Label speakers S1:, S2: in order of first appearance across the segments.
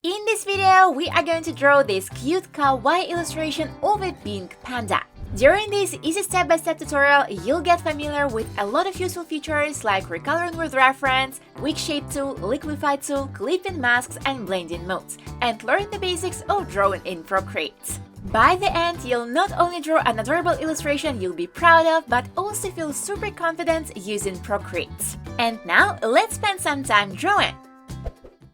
S1: In this video, we are going to draw this cute kawaii illustration of a pink panda. During this easy step-by-step tutorial, you'll get familiar with a lot of useful features like recoloring with reference, QuickShape Tool, Liquify Tool, clip-in masks, and blending modes, and learn the basics of drawing in Procreate. By the end, you'll not only draw an adorable illustration you'll be proud of, but also feel super confident using Procreate. And now, let's spend some time drawing!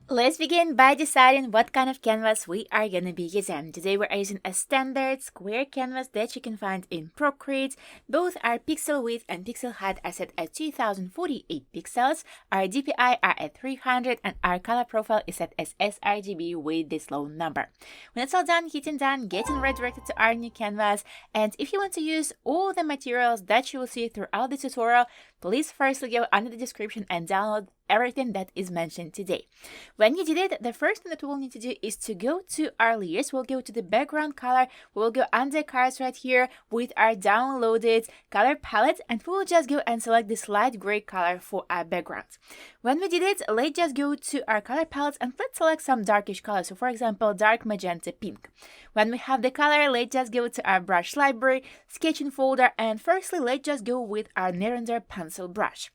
S1: Let's begin by deciding what kind of canvas we are going to be using. Today we're using a standard square canvas that you can find in Procreate. Both our pixel width and pixel height are set at 2048 pixels, our DPI are at 300, and our color profile is set as sRGB with this low number. When it's all done, hitting done, getting redirected to our new canvas. And if you want to use all the materials that you will see throughout the tutorial, please firstly go under the description and download everything that is mentioned today. When you did it, the first thing that we will need to do is to go to our layers. We'll go to the background color, we'll go under colors right here with our downloaded color palette, and we'll just go and select this light gray color for our background. When we did it, let's just go to our color palette and let's select some darkish colors. So for example, dark magenta pink. When we have the color, let's just go to our brush library, sketching folder, and firstly, let's just go with our Nerender pencil brush.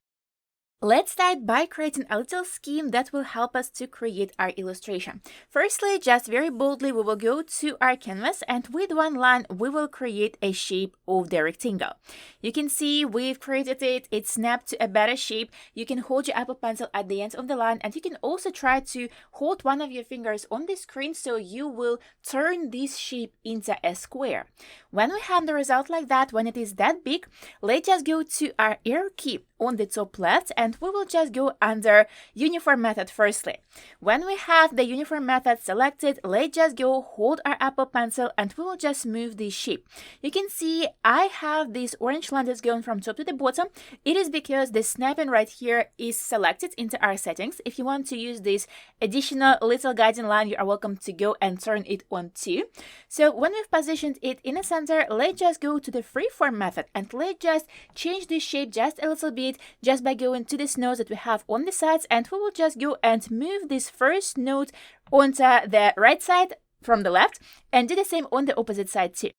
S1: Let's start by creating a little scheme that will help us to create our illustration. Firstly, just very boldly, we will go to our canvas, and with one line, we will create a shape of the rectangle. You can see we've created it. It snapped to a better shape. You can hold your Apple Pencil at the end of the line, and you can also try to hold one of your fingers on the screen so you will turn this shape into a square. When we have the result like that, when it is that big, let's just go to our arrow key on the top left, and we will just go under uniform method firstly. When we have the uniform method selected, let's just go hold our Apple Pencil and we will just move this shape. You can see I have this orange line that's going from top to the bottom. It is because the snapping right here is selected into our settings. If you want to use this additional little guiding line, you are welcome to go and turn it on too. So when we've positioned it in the center, let's just go to the freeform method and let's just change this shape just a little bit, just by going to this node that we have on the sides, and we will just go and move this first node onto the right side from the left and do the same on the opposite side too.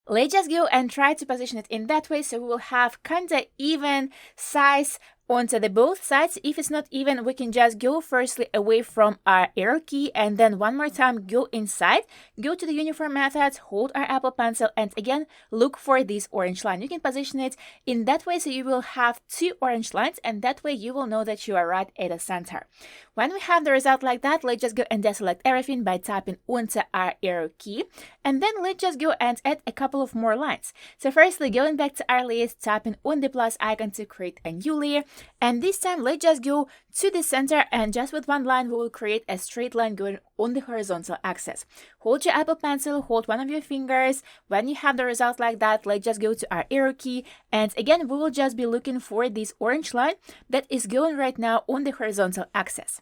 S1: Let's just go and try to position it in that way so we will have kind of even size onto the both sides. If it's not even, we can just go firstly away from our arrow key and then one more time go inside, go to the uniform method, hold our Apple Pencil, and again look for this orange line. You can position it in that way so you will have two orange lines, and that way you will know that you are right at the center. When we have the result like that, let's just go and deselect everything by tapping onto our arrow key, and then let's just go and add a couple of more lines. So firstly, going back to our layers, tapping on the plus icon to create a new layer. And this time, let's just go to the center, and just with one line, we will create a straight line going on the horizontal axis. Hold your Apple Pencil, hold one of your fingers. When you have the result like that, let's just go to our arrow key. And again, we will just be looking for this orange line that is going right now on the horizontal axis.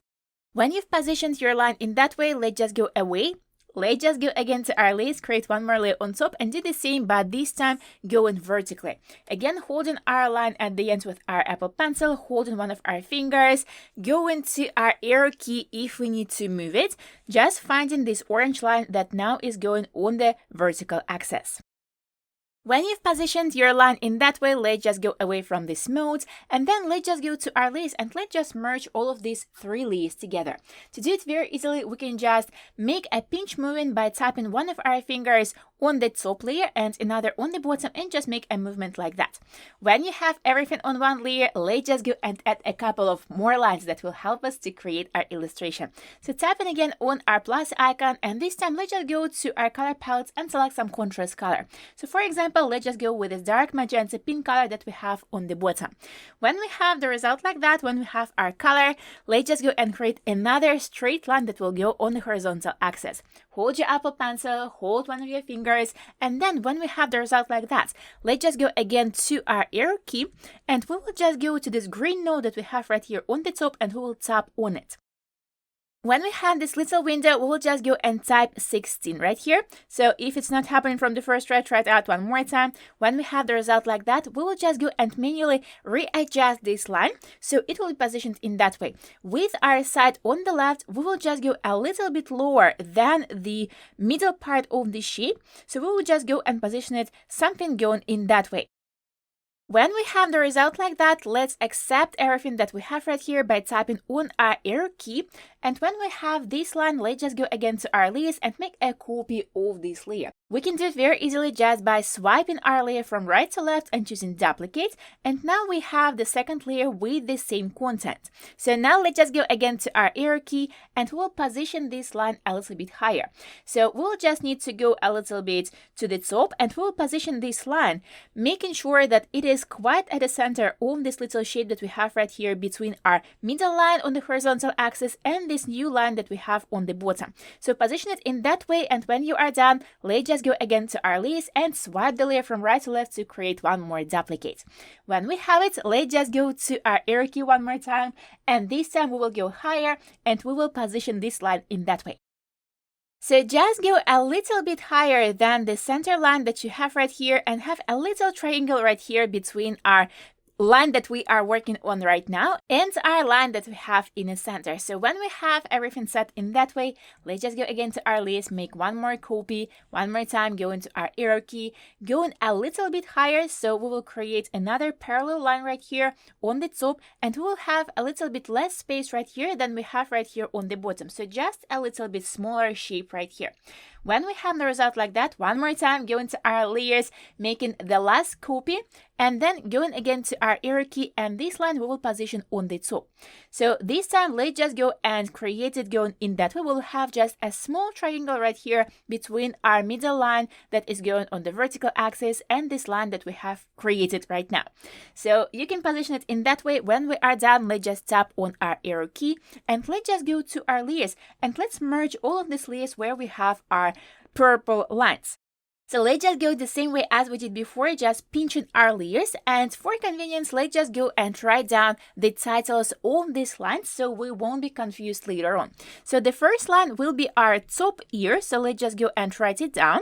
S1: When you've positioned your line in that way, let's just go away. Let's just go again to our layers, create one more layer on top, and do the same, but this time going vertically. Again, holding our line at the end with our Apple Pencil, holding one of our fingers, going to our arrow key if we need to move it, just finding this orange line that now is going on the vertical axis. When you've positioned your line in that way, let's just go away from this mode, and then let's just go to our layers and let's just merge all of these three layers together. To do it very easily, we can just make a pinch movement by tapping one of our fingers on the top layer and another on the bottom, and just make a movement like that. When you have everything on one layer, let's just go and add a couple of more lines that will help us to create our illustration. So tapping again on our plus icon, and this time let's just go to our color palette and select some contrast color. So for example, let's just go with this dark magenta pink color that we have on the bottom. When we have the result like that, when we have our color, let's just go and create another straight line that will go on the horizontal axis. Hold your Apple Pencil, hold one of your fingers, and then when we have the result like that, let's just go again to our arrow key, and we will just go to this green node that we have right here on the top, and we will tap on it. When we have this little window, we'll just go and type 16 right here. So if it's not happening from the first try, try it out one more time. When we have the result like that, we will just go and manually readjust this line so it will be positioned in that way. With our side on the left, we will just go a little bit lower than the middle part of the shape. So we will just go and position it something going in that way. When we have the result like that, let's accept everything that we have right here by tapping on our arrow key. And when we have this line, let's just go again to our layers and make a copy of this layer. We can do it very easily just by swiping our layer from right to left and choosing duplicate. And now we have the second layer with the same content. So now let's just go again to our arrow key and we'll position this line a little bit higher. So we'll just need to go a little bit to the top and we'll position this line, making sure that it is quite at the center of this little shape that we have right here between our middle line on the horizontal axis and this new line that we have on the bottom. So position it in that way, and when you are done, let's just go again to our layers and swipe the layer from right to left to create one more duplicate. When we have it, let's just go to our arrow key one more time, and this time we will go higher and we will position this line in that way. So just go a little bit higher than the center line that you have right here and have a little triangle right here between our line that we are working on right now and our line that we have in the center. So when we have everything set in that way, let's just go again to our list, make one more copy, one more time, go into our arrow key, going a little bit higher. So we will create another parallel line right here on the top, and we will have a little bit less space right here than we have right here on the bottom. So just a little bit smaller shape right here. When we have the result like that, one more time, go into our layers, making the last copy, and then going again to our arrow key, and this line we will position on the top. So this time, let's just go and create it going in that way. We'll have just a small triangle right here between our middle line that is going on the vertical axis and this line that we have created right now. So you can position it in that way. When we are done, let's just tap on our arrow key, and let's just go to our layers, and let's merge all of these layers where we have our purple lines. So let's just go the same way as we did before, just pinching our layers, and for convenience, let's just go and write down the titles of these lines so we won't be confused later on. So the first line will be our top ear, so let's just go and write it down.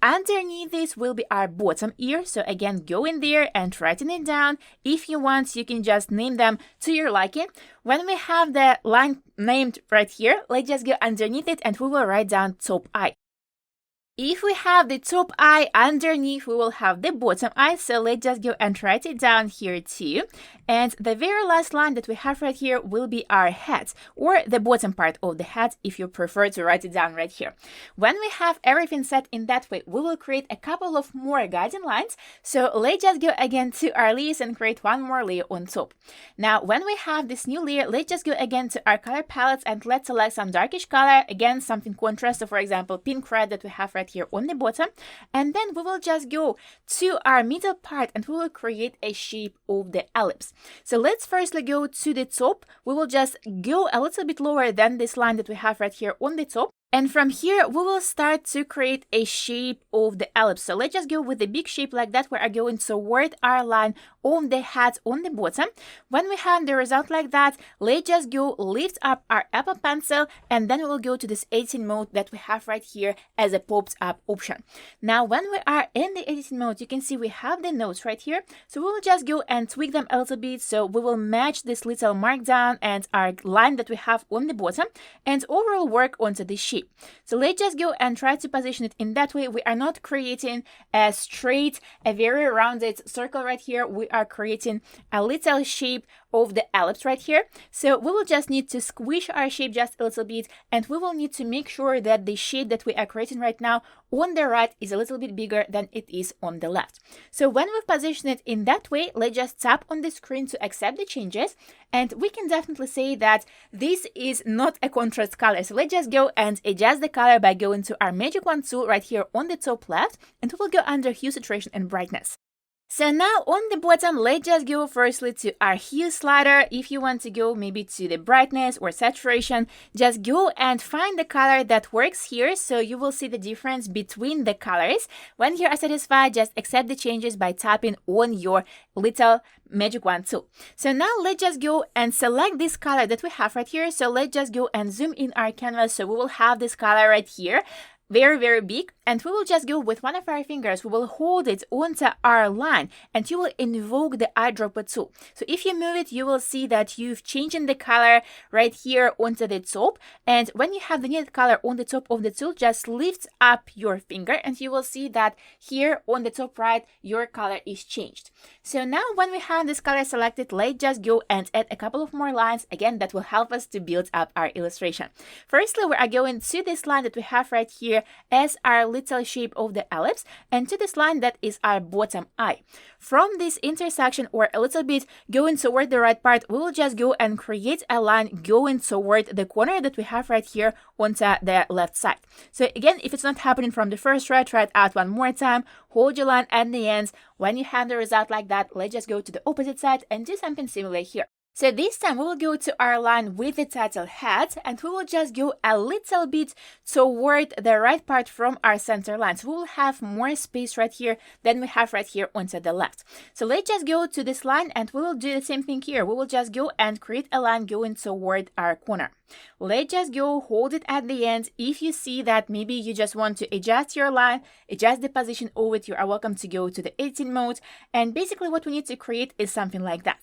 S1: Underneath this will be our bottom ear, so again, go in there and writing it down. If you want, you can just name them to your liking. When we have the line named right here, let's just go underneath it and we will write down top eye. If we have the top eye, underneath we will have the bottom eye, so let's just go and write it down here too. And the very last line that we have right here will be our head, or the bottom part of the head if you prefer to write it down right here. When we have everything set in that way, we will create a couple of more guiding lines. So let's just go again to our layers and create one more layer on top. Now, when we have this new layer, let's just go again to our color palettes and let's select some darkish color, again something contrast, so for example pink red that we have right here on the bottom, and then we will just go to our middle part and we will create a shape of the ellipse. So let's firstly go to the top. We will just go a little bit lower than this line that we have right here on the top. And from here, we will start to create a shape of the ellipse. So let's just go with a big shape like that. We are going toward our line on the head on the bottom. When we have the result like that, let's just go lift up our Apple Pencil, and then we will go to this editing mode that we have right here as a popped up option. Now, when we are in the editing mode, you can see we have the nodes right here. So we will just go and tweak them a little bit. So we will match this little markdown and our line that we have on the bottom, and overall work onto this shape. So let's just go and try to position it in that way. We are not creating a straight, a very rounded circle right here. We are creating a little shape of the ellipse right here. So we will just need to squish our shape just a little bit, and we will need to make sure that the shape that we are creating right now on the right is a little bit bigger than it is on the left. So when we position it in that way, let's just tap on the screen to accept the changes, and we can definitely say that this is not a contrast color. So let's just go and adjust the color by going to our magic wand tool right here on the top left, and we will go under hue, saturation, and brightness. So now on the bottom, let's just go firstly to our hue slider. If you want to go maybe to the brightness or saturation, just go and find the color that works here. So you will see the difference between the colors. When you are satisfied, just accept the changes by tapping on your little magic wand tool. So now let's just go and select this color that we have right here. So let's just go and zoom in our canvas. So we will have this color right here. Very big, and we will just go with one of our fingers, we will hold it onto our line, and you will invoke the eyedropper tool. So if you move it, you will see that you've changed the color right here onto the top, and when you have the needed color on the top of the tool, just lift up your finger and you will see that here on the top right, your color is changed. So now when we have this color selected, let's just go and add a couple of more lines, again, that will help us to build up our illustration. Firstly, we are going to this line that we have right here as our little shape of the ellipse, and to this line that is our bottom eye. From this intersection, or a little bit going toward the right part, we will just go and create a line going toward the corner that we have right here onto the left side. So again, if it's not happening from the first try, try it out one more time, hold your line at the ends. When you have the result like that, let's just go to the opposite side and do something similar here. So this time we will go to our line with the title head, and we will just go a little bit toward the right part from our center line. So we will have more space right here than we have right here onto the left. So let's just go to this line and we will do the same thing here. We will just go and create a line going toward our corner. Let's just go hold it at the end. If you see that maybe you just want to adjust your line, adjust the position of it, you are welcome to go to the editing mode. And basically what we need to create is something like that.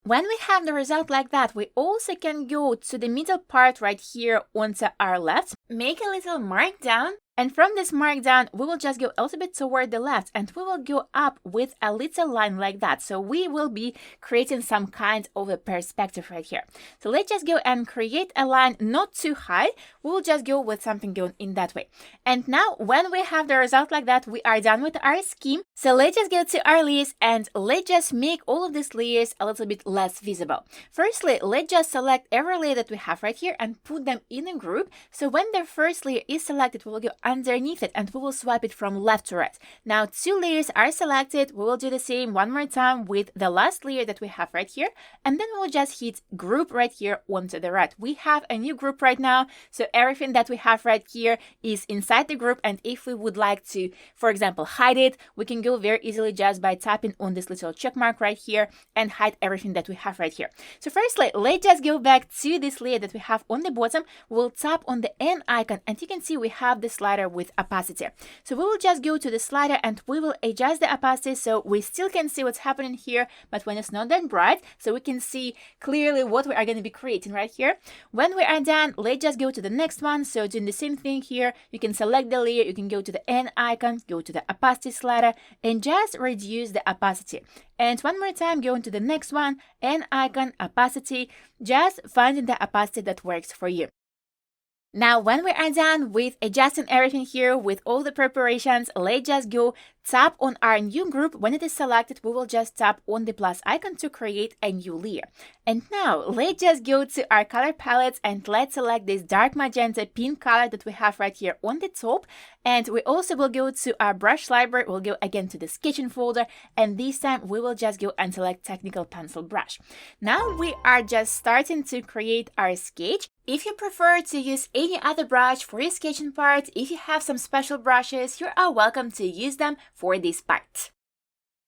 S1: When we have the result like that, we also can go to the middle part right here onto our left, make a little mark down, and from this mark down, we will just go a little bit toward the left, and we will go up with a little line like that. So we will be creating some kind of a perspective right here. So let's just go and create a line not too high. We will just go with something going in that way. And now when we have the result like that, we are done with our scheme. So let's just go to our layers and let's just make all of these layers a little bit less visible. Firstly, let's just select every layer that we have right here and put them in a group. So when the first layer is selected, we will go underneath it and we will swipe it from left to right. Now 2 layers are selected. We will do the same one more time with the last layer that we have right here, and then we will just hit group right here onto the right. We have a new group right now, so everything that we have right here is inside the group, and if we would like to, for example, hide it, we can go very easily just by tapping on this little check mark right here and hide everything that we have right here. So firstly, let's just go back to this layer that we have on the bottom. We'll tap on the N icon and you can see we have the slider with opacity. So we will just go to the slider and we will adjust the opacity so we still can see what's happening here, but when it's not that bright, so we can see clearly what we are going to be creating right here. When we are done, let's just go to the next one. So doing the same thing here, you can select the layer, you can go to the N icon, go to the opacity slider and just reduce the opacity. And one more time, go into the next one, N icon, opacity, just finding the opacity that works for you. Now, when we are done with adjusting everything here with all the preparations, let's just go tap on our new group. When it is selected, we will just tap on the plus icon to create a new layer. And now let's just go to our color palettes and let's select this dark magenta pink color that we have right here on the top. And we also will go to our brush library. We'll go again to the sketching folder, and this time we will just go and select technical pencil brush. Now we are just starting to create our sketch. If you prefer to use any other brush for your sketching part, if you have some special brushes, you are welcome to use them for this part.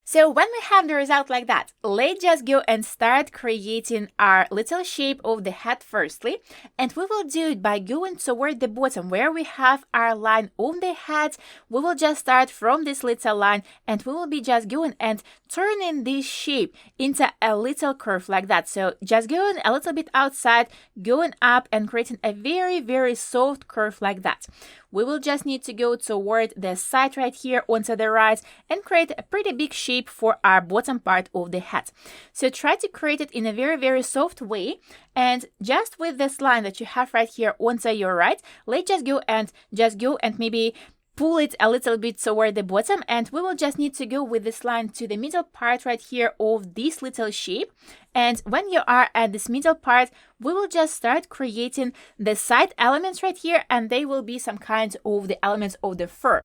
S1: So when we have the result like that, let's just go and start creating our little shape of the head firstly. And we will do it by going toward the bottom where we have our line on the head. We will just start from this little line and we will be just going and turning this shape into a little curve like that. So just going a little bit outside, going up and creating a very soft curve like that. We will just need to go toward the side right here onto the right and create a pretty big shape for our bottom part of the head. So try to create it in a very soft way, and just with this line that you have right here onto your right, let's just go and maybe pull it a little bit toward the bottom, and we will just need to go with this line to the middle part right here of this little shape. And when you are at this middle part, we will just start creating the side elements right here, and they will be some kind of the elements of the fur.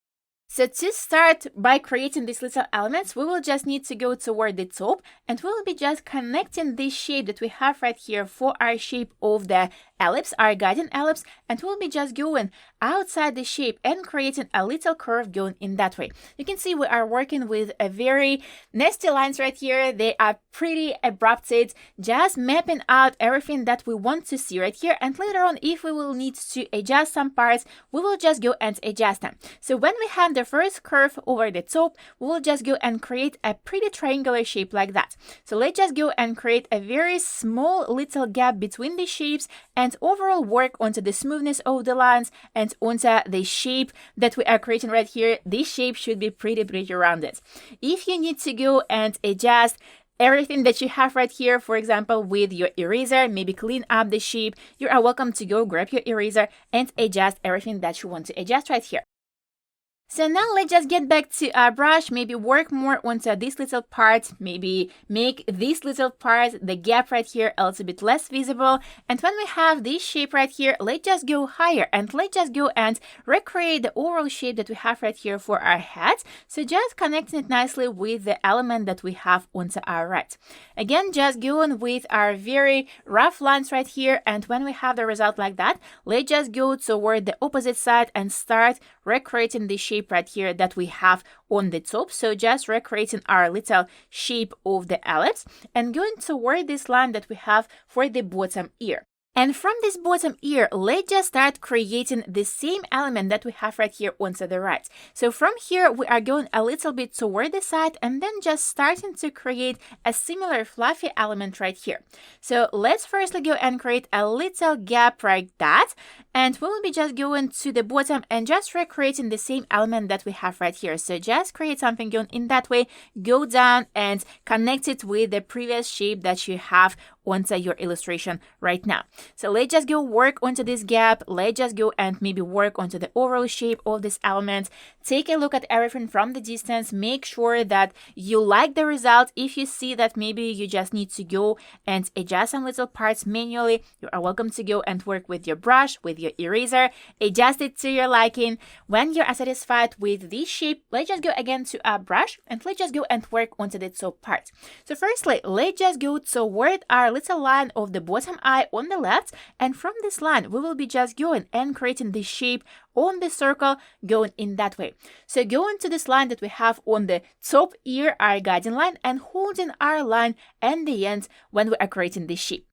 S1: So to start by creating these little elements, we will just need to go toward the top and we'll be just connecting this shape that we have right here for our shape of the ellipse, our guiding ellipse, and we'll be just going outside the shape and creating a little curve going in that way. You can see we are working with a very nasty lines right here. They are pretty abrupted, just mapping out everything that we want to see right here. And later on, if we will need to adjust some parts, we will just go and adjust them. So when we have the first curve over the top, we will just go and create a pretty triangular shape like that. So let's just go and create a very small little gap between the shapes and overall work onto the smoothness of the lines and onto the shape that we are creating right here. This shape should be pretty rounded. If you need to go and adjust everything that you have right here, for example, with your eraser, maybe clean up the shape, you are welcome to go grab your eraser and adjust everything that you want to adjust right here. So now let's just get back to our brush, maybe work more onto this little part, maybe make this little part, the gap right here, a little bit less visible. And when we have this shape right here, let's just go higher and let's just go and recreate the overall shape that we have right here for our head. So just connecting it nicely with the element that we have onto our right. Again, just going with our very rough lines right here. And when we have the result like that, let's just go toward the opposite side and start recreating the shape right here that we have on the top. So just recreating our little shape of the ellipse and going toward this line that we have for the bottom ear. And from this bottom ear, let's just start creating the same element that we have right here onto the right. So from here, we are going a little bit toward the side and then just starting to create a similar fluffy element right here. So let's firstly go and create a little gap like that. And we will be just going to the bottom and just recreating the same element that we have right here. So just create something going in that way, go down and connect it with the previous shape that you have onto your illustration right now. So let's just go work onto this gap. Let's just go and maybe work onto the overall shape of this element. Take a look at everything from the distance. Make sure that you like the result. If you see that maybe you just need to go and adjust some little parts manually, you are welcome to go and work with your brush, with your eraser, adjust it to your liking. When you are satisfied with this shape, let's just go again to our brush and let's just go and work onto the top part. So firstly, let's just go toward our little line of the bottom eye on the left, and from this line we will be just going and creating the shape on the circle going in that way. So going to this line that we have on the top ear, our guiding line, and holding our line at the end when we are creating this shape.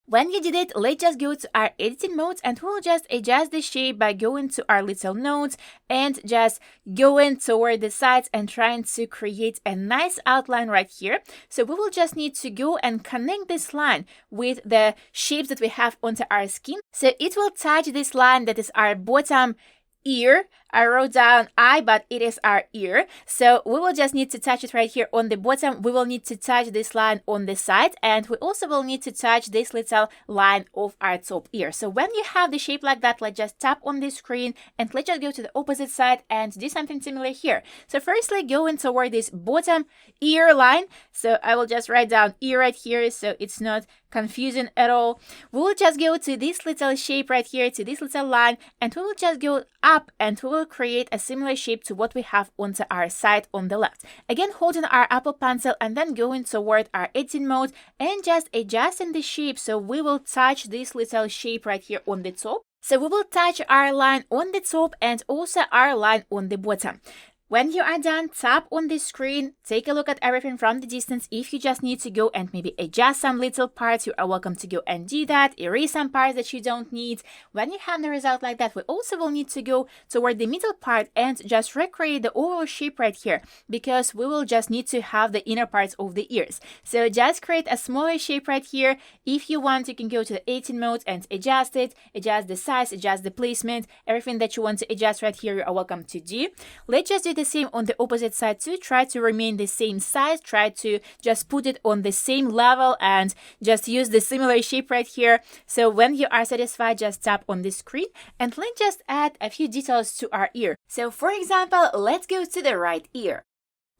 S1: When you did it, let's just go to our editing mode and we'll just adjust the shape by going to our little nodes and just going toward the sides and trying to create a nice outline right here. So we will just need to go and connect this line with the shapes that we have onto our skin. So it will touch this line that is our bottom ear. I wrote down eye, but it is our ear. So we will just need to touch it right here on the bottom. We will need to touch this line on the side, and we also will need to touch this little line of our top ear. So when you have the shape like that, let's just tap on the screen and let's just go to the opposite side and do something similar here. So firstly, going toward this bottom ear line. So I will just write down ear right here so it's not confusing at all. We will just go to this little shape right here, to this little line, and we will just go up and we will create a similar shape to what we have onto our side on the left. Again, holding our Apple Pencil and then going toward our editing mode and just adjusting the shape so we will touch this little shape right here on the top. So we will touch our line on the top and also our line on the bottom. When you are done, tap on the screen, take a look at everything from the distance. If you just need to go and maybe adjust some little parts, you are welcome to go and do that. Erase some parts that you don't need. When you have the result like that, we also will need to go toward the middle part and just recreate the overall shape right here, because we will just need to have the inner parts of the ears. So just create a smaller shape right here. If you want, you can go to the editing mode and adjust it, adjust the size, adjust the placement, everything that you want to adjust right here, you are welcome to do. Let's just do the same on the opposite side too. Try to remain the same size, try to just put it on the same level and just use the similar shape right here. So when you are satisfied, just tap on the screen and let's just add a few details to our ear. So for example, let's go to the right ear.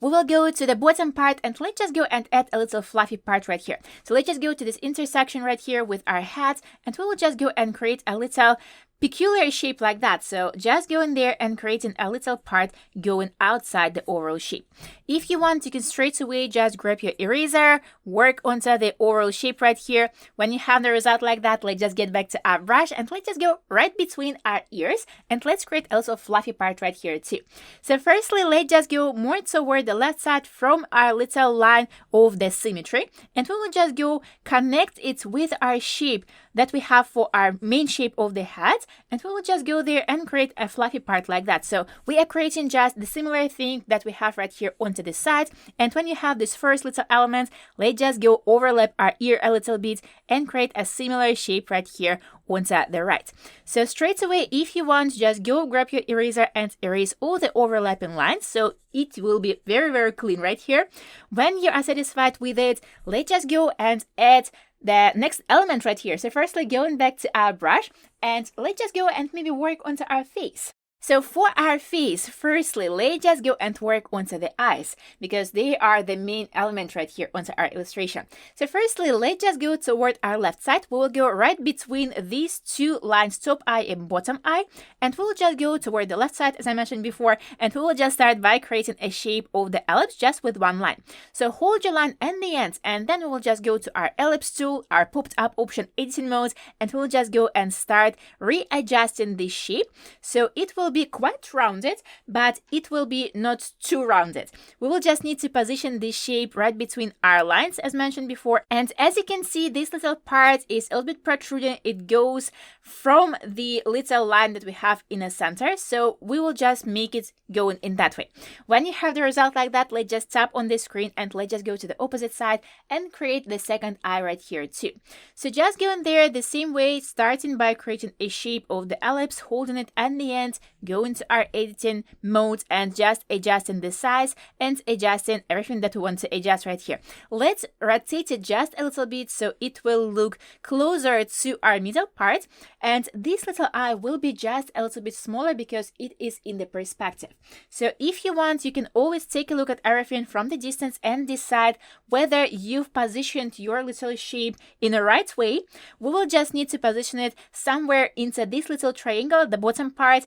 S1: We will go to the bottom part and let's just go and add a little fluffy part right here. So let's just go to this intersection right here with our head and we will just go and create a little peculiar shape like that. So just go in there and creating a little part going outside the overall shape. If you want, you can straight away just grab your eraser, work onto the overall shape right here. When you have the result like that, let's just get back to our brush and let's just go right between our ears and let's create also a fluffy part right here too. So firstly, let's just go more toward the left side from our little line of the symmetry, and we will just go connect it with our shape that we have for our main shape of the head, and we will just go there and create a fluffy part like that. So we are creating just the similar thing that we have right here onto the side, and when you have this first little element, let's just go overlap our ear a little bit and create a similar shape right here onto the right. So straight away, if you want, just go grab your eraser and erase all the overlapping lines, so it will be very, very clean right here. When you are satisfied with it, let's just go and add the next element right here. So firstly, going back to our brush, and let's just go and maybe work onto our face. So for our face, firstly, let's just go and work onto the eyes, because they are the main element right here onto our illustration. So firstly, let's just go toward our left side. We will go right between these two lines, top eye and bottom eye, and we'll just go toward the left side, as I mentioned before, and we will just start by creating a shape of the ellipse just with one line. So hold your line in the end, and then we will just go to our ellipse tool, our popped up option editing mode, and we'll just go and start readjusting the shape. So it will be quite rounded, but it will be not too rounded. We will just need to position this shape right between our lines, as mentioned before. And as you can see, this little part is a little bit protruding. It goes from the little line that we have in the center. So we will just make it going in that way. When you have the result like that, let's just tap on the screen and let's just go to the opposite side and create the second eye right here too. So just go in there the same way, starting by creating a shape of the ellipse, holding it at the end, go into our editing mode and just adjusting the size and adjusting everything that we want to adjust right here. Let's rotate it just a little bit so it will look closer to our middle part, and this little eye will be just a little bit smaller because it is in the perspective. So if you want, you can always take a look at everything from the distance and decide whether you've positioned your little shape in the right way. We will just need to position it somewhere into this little triangle, the bottom part.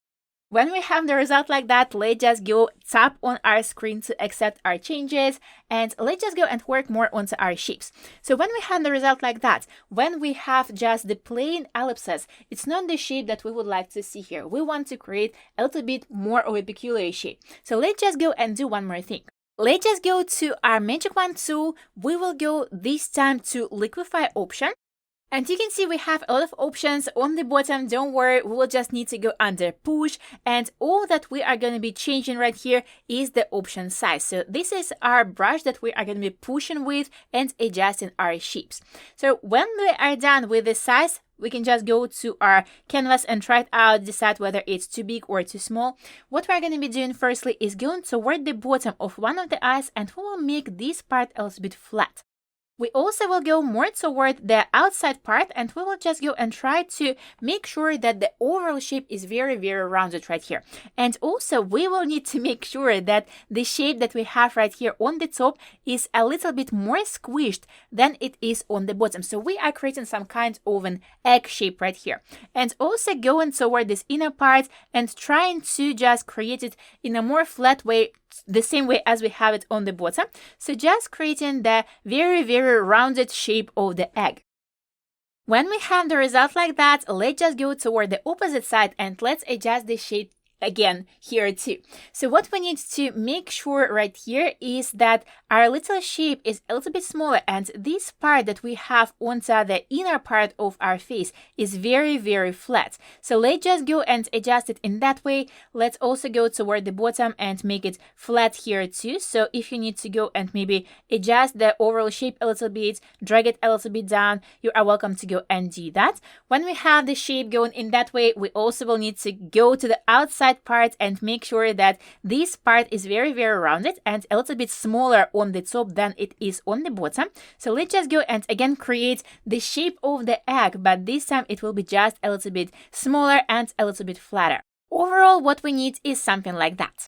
S1: When we have the result like that, let's just go tap on our screen to accept our changes, and let's just go and work more onto our shapes. So when we have the result like that, when we have just the plain ellipses, it's not the shape that we would like to see here. We want to create a little bit more of a peculiar shape. So let's just go and do one more thing. Let's just go to our Magic Wand tool. We will go this time to Liquify option. And you can see we have a lot of options on the bottom. Don't worry, we will just need to go under push, and all that we are going to be changing right here is the option size. So this is our brush that we are going to be pushing with and adjusting our shapes. So when we are done with the size, we can just go to our canvas and try it out, decide whether it's too big or too small. What we're going to be doing firstly is going toward the bottom of one of the eyes, and we will make this part a little bit flat. We also will go more toward the outside part, and we will just go and try to make sure that the overall shape is very, very rounded right here. And also we will need to make sure that the shape that we have right here on the top is a little bit more squished than it is on the bottom. So we are creating some kind of an egg shape right here. And also going toward this inner part and trying to just create it in a more flat way, the same way as we have it on the bottom. So just creating the very, very rounded shape of the egg. When we have the result like that, let's just go toward the opposite side and let's adjust the shape again here too. So what we need to make sure right here is that our little shape is a little bit smaller, and this part that we have onto the inner part of our face is very, very flat. So let's just go and adjust it in that way. Let's also go toward the bottom and make it flat here too. So if you need to go and maybe adjust the overall shape a little bit, drag it a little bit down, you are welcome to go and do that. When we have the shape going in that way, we also will need to go to the outside part and make sure that this part is very, very rounded and a little bit smaller on the top than it is on the bottom. So let's just go and again create the shape of the egg, but this time it will be just a little bit smaller and a little bit flatter. Overall, what we need is something like that.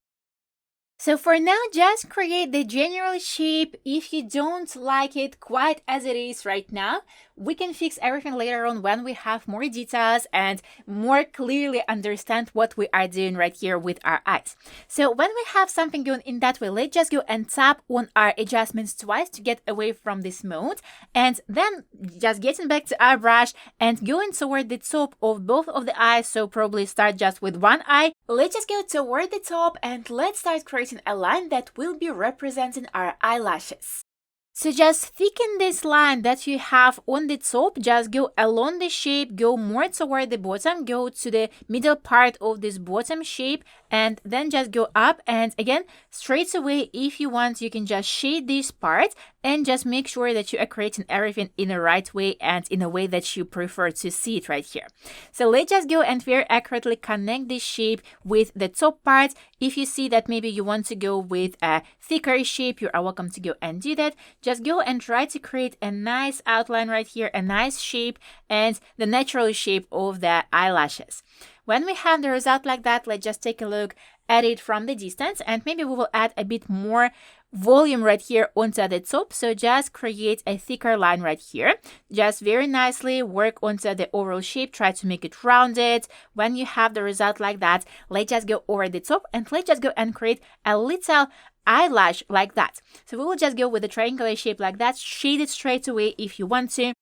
S1: So for now, just create the general shape. If you don't like it quite as it is right now, we can fix everything later on when we have more details and more clearly understand what we are doing right here with our eyes. So when we have something going in that way, let's just go and tap on our adjustments twice to get away from this mode, and then just getting back to our brush and going toward the top of both of the eyes. So probably start just with one eye. Let's just go toward the top and let's start creating a line that will be representing our eyelashes. So just thicken this line that you have on the top, just go along the shape, go more toward the bottom, go to the middle part of this bottom shape, and then just go up. And again, straight away, if you want, you can just shade this part and just make sure that you are creating everything in the right way and in a way that you prefer to see it right here. So let's just go and very accurately connect this shape with the top part. If you see that maybe you want to go with a thicker shape, you are welcome to go and do that. Just go and try to create a nice outline right here, a nice shape and the natural shape of the eyelashes. When we have the result like that, let's just take a look at it from the distance, and maybe we will add a bit more volume right here onto the top. So just create a thicker line right here. Just very nicely work onto the overall shape. Try to make it rounded. When you have the result like that, let's just go over the top and let's just go and create a little eyelash like that. So we will just go with a triangular shape like that, shade it straight away if you want to.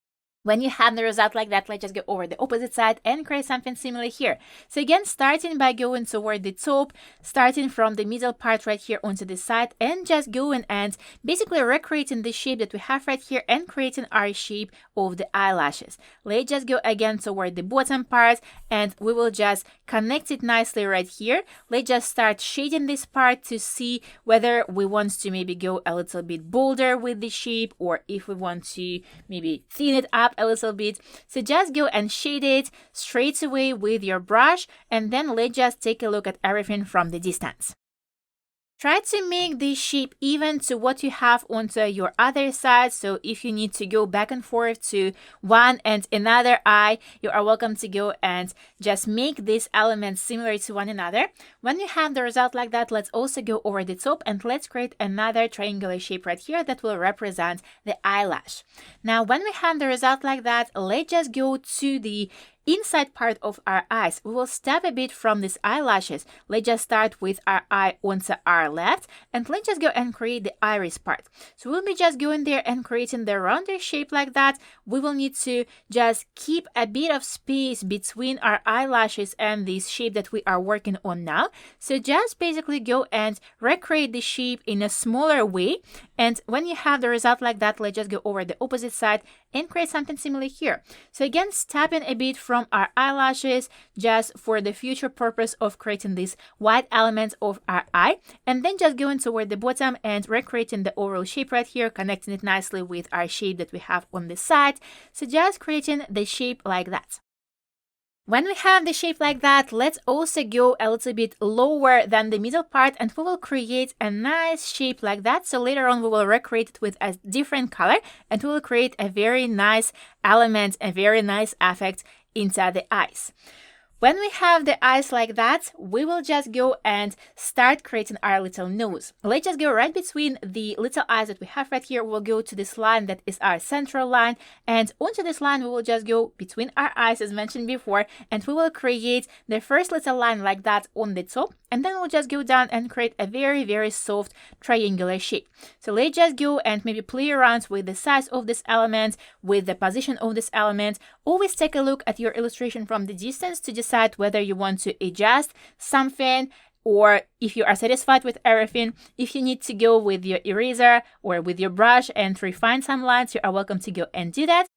S1: When you have the result like that, let's just go over the opposite side and create something similar here. So again, starting by going toward the top, starting from the middle part right here onto the side, and just going and basically recreating the shape that we have right here and creating our shape of the eyelashes. Let's just go again toward the bottom part and we will just connect it nicely right here. Let's just start shading this part to see whether we want to maybe go a little bit bolder with the shape, or if we want to maybe thin it up a little bit. So just go and shade it straight away with your brush, and then let's just take a look at everything from the distance. Try to make this shape even to what you have onto your other side. So if you need to go back and forth to one and another eye, you are welcome to go and just make these elements similar to one another. When you have the result like that, let's also go over the top and let's create another triangular shape right here that will represent the eyelash. Now, when we have the result like that, let's just go to the inside part of our eyes. We will step a bit from these eyelashes. Let's just start with our eye onto our left, and let's just go and create the iris part. So we'll be just going there and creating the rounder shape like that. We will need to just keep a bit of space between our eyelashes and this shape that we are working on now. So just basically go and recreate the shape in a smaller way. And when you have the result like that, let's just go over the opposite side and create something similar here. So again, stepping a bit from our eyelashes just for the future purpose of creating these white elements of our eye, and then just going toward the bottom and recreating the overall shape right here, connecting it nicely with our shape that we have on the side. So just creating the shape like that. When we have the shape like that, let's also go a little bit lower than the middle part and we will create a nice shape like that. So later on, we will recreate it with a different color and we will create a very nice element, a very nice effect into the eyes. When we have the eyes like that, we will just go and start creating our little nose. Let's just go right between the little eyes that we have right here. We'll go to this line that is our central line, and onto this line we will just go between our eyes as mentioned before, and we will create the first little line like that on the top, and then we'll just go down and create a very, very soft triangular shape. So let's just go and maybe play around with the size of this element, with the position of this element. Always take a look at your illustration from the distance to decide whether you want to adjust something, or if you are satisfied with everything. If you need to go with your eraser or with your brush and refine some lines, you are welcome to go and do that.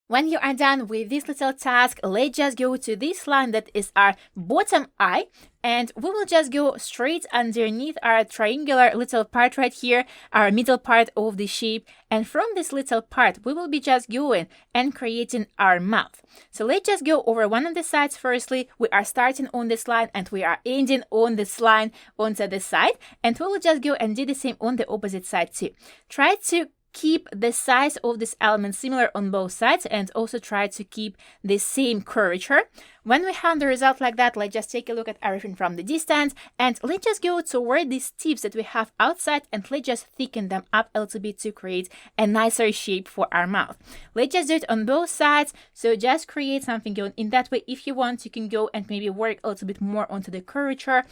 S1: When you are done with this little task, let's just go to this line that is our bottom eye, and we will just go straight underneath our triangular little part right here, our middle part of the shape, and from this little part we will be just going and creating our mouth. So let's just go over one of the sides firstly. We are starting on this line and we are ending on this line onto the side, and we will just go and do the same on the opposite side too. Try to keep the size of this element similar on both sides and also try to keep the same curvature. When we have the result like that, let's just take a look at everything from the distance, and let's just go toward these tips that we have outside, and let's just thicken them up a little bit to create a nicer shape for our mouth. Let's just do it on both sides, so just create something going in that way. If you want, you can go and maybe work a little bit more onto the curvature,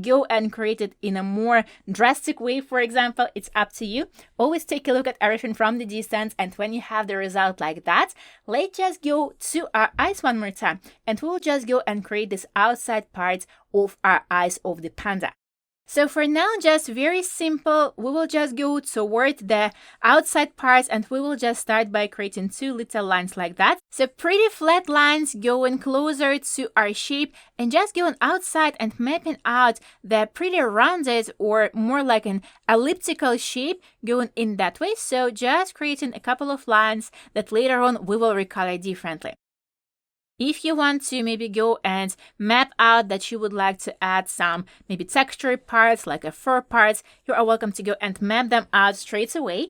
S1: go and create it in a more drastic way, for example. It's up to you. Always take a look at everything from the distance, and when you have the result like that, let's just go to our eyes one more time, and we'll just go and create this outside part of our eyes of the panda. So for now, just very simple, we will just go toward the outside parts, and we will just start by creating two little lines like that. So pretty flat lines going closer to our shape, and just going outside and mapping out the pretty rounded or more like an elliptical shape going in that way. So just creating a couple of lines that later on we will recolor differently. If you want to maybe go and map out that you would like to add some maybe texture parts like a fur parts, you are welcome to go and map them out straight away.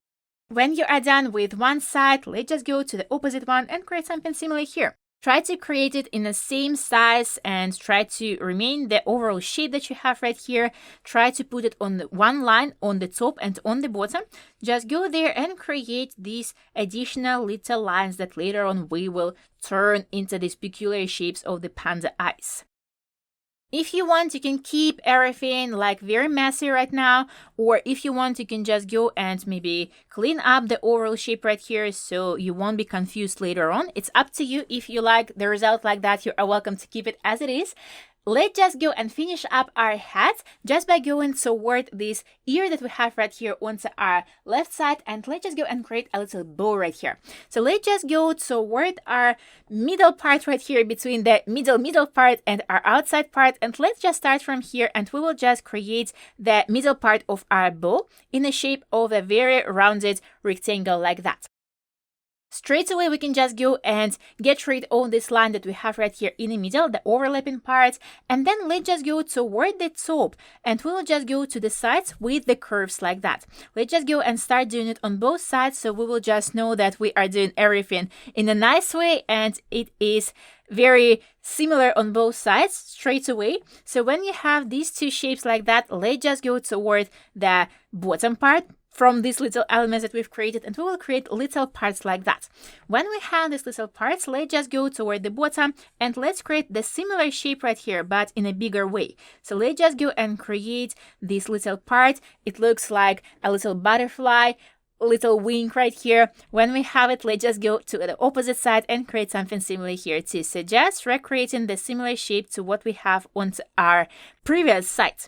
S1: When you are done with one side, let's just go to the opposite one and create something similar here. Try to create it in the same size and try to remain the overall shape that you have right here. Try to put it on the one line on the top and on the bottom. Just go there and create these additional little lines that later on we will turn into these peculiar shapes of the panda eyes. If you want, you can keep everything like very messy right now, or if you want, you can just go and maybe clean up the overall shape right here so you won't be confused later on. It's up to you. If you like the result like that, you are welcome to keep it as it is. Let's just go and finish up our head just by going toward this ear that we have right here onto our left side, and let's just go and create a little bow right here. So let's just go toward our middle part right here between the middle part and our outside part, and let's just start from here, and we will just create the middle part of our bow in the shape of a very rounded rectangle like that. Straight away, we can just go and get rid of this line that we have right here in the middle, the overlapping part, and then let's just go toward the top, and we will just go to the sides with the curves like that. Let's just go and start doing it on both sides, so we will just know that we are doing everything in a nice way, and it is very similar on both sides straight away. So when you have these two shapes like that, let's just go toward the bottom part from these little elements that we've created, and we will create little parts like that. When we have these little parts, let's just go toward the bottom, and let's create the similar shape right here, but in a bigger way. So let's just go and create this little part. It looks like a little butterfly, little wing right here. When we have it, let's just go to the opposite side and create something similar here too. So just recreating the similar shape to what we have on our previous side.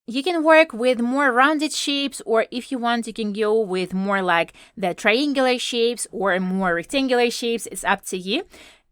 S1: You can work with more rounded shapes, or if you want, you can go with more like the triangular shapes or more rectangular shapes. It's up to you.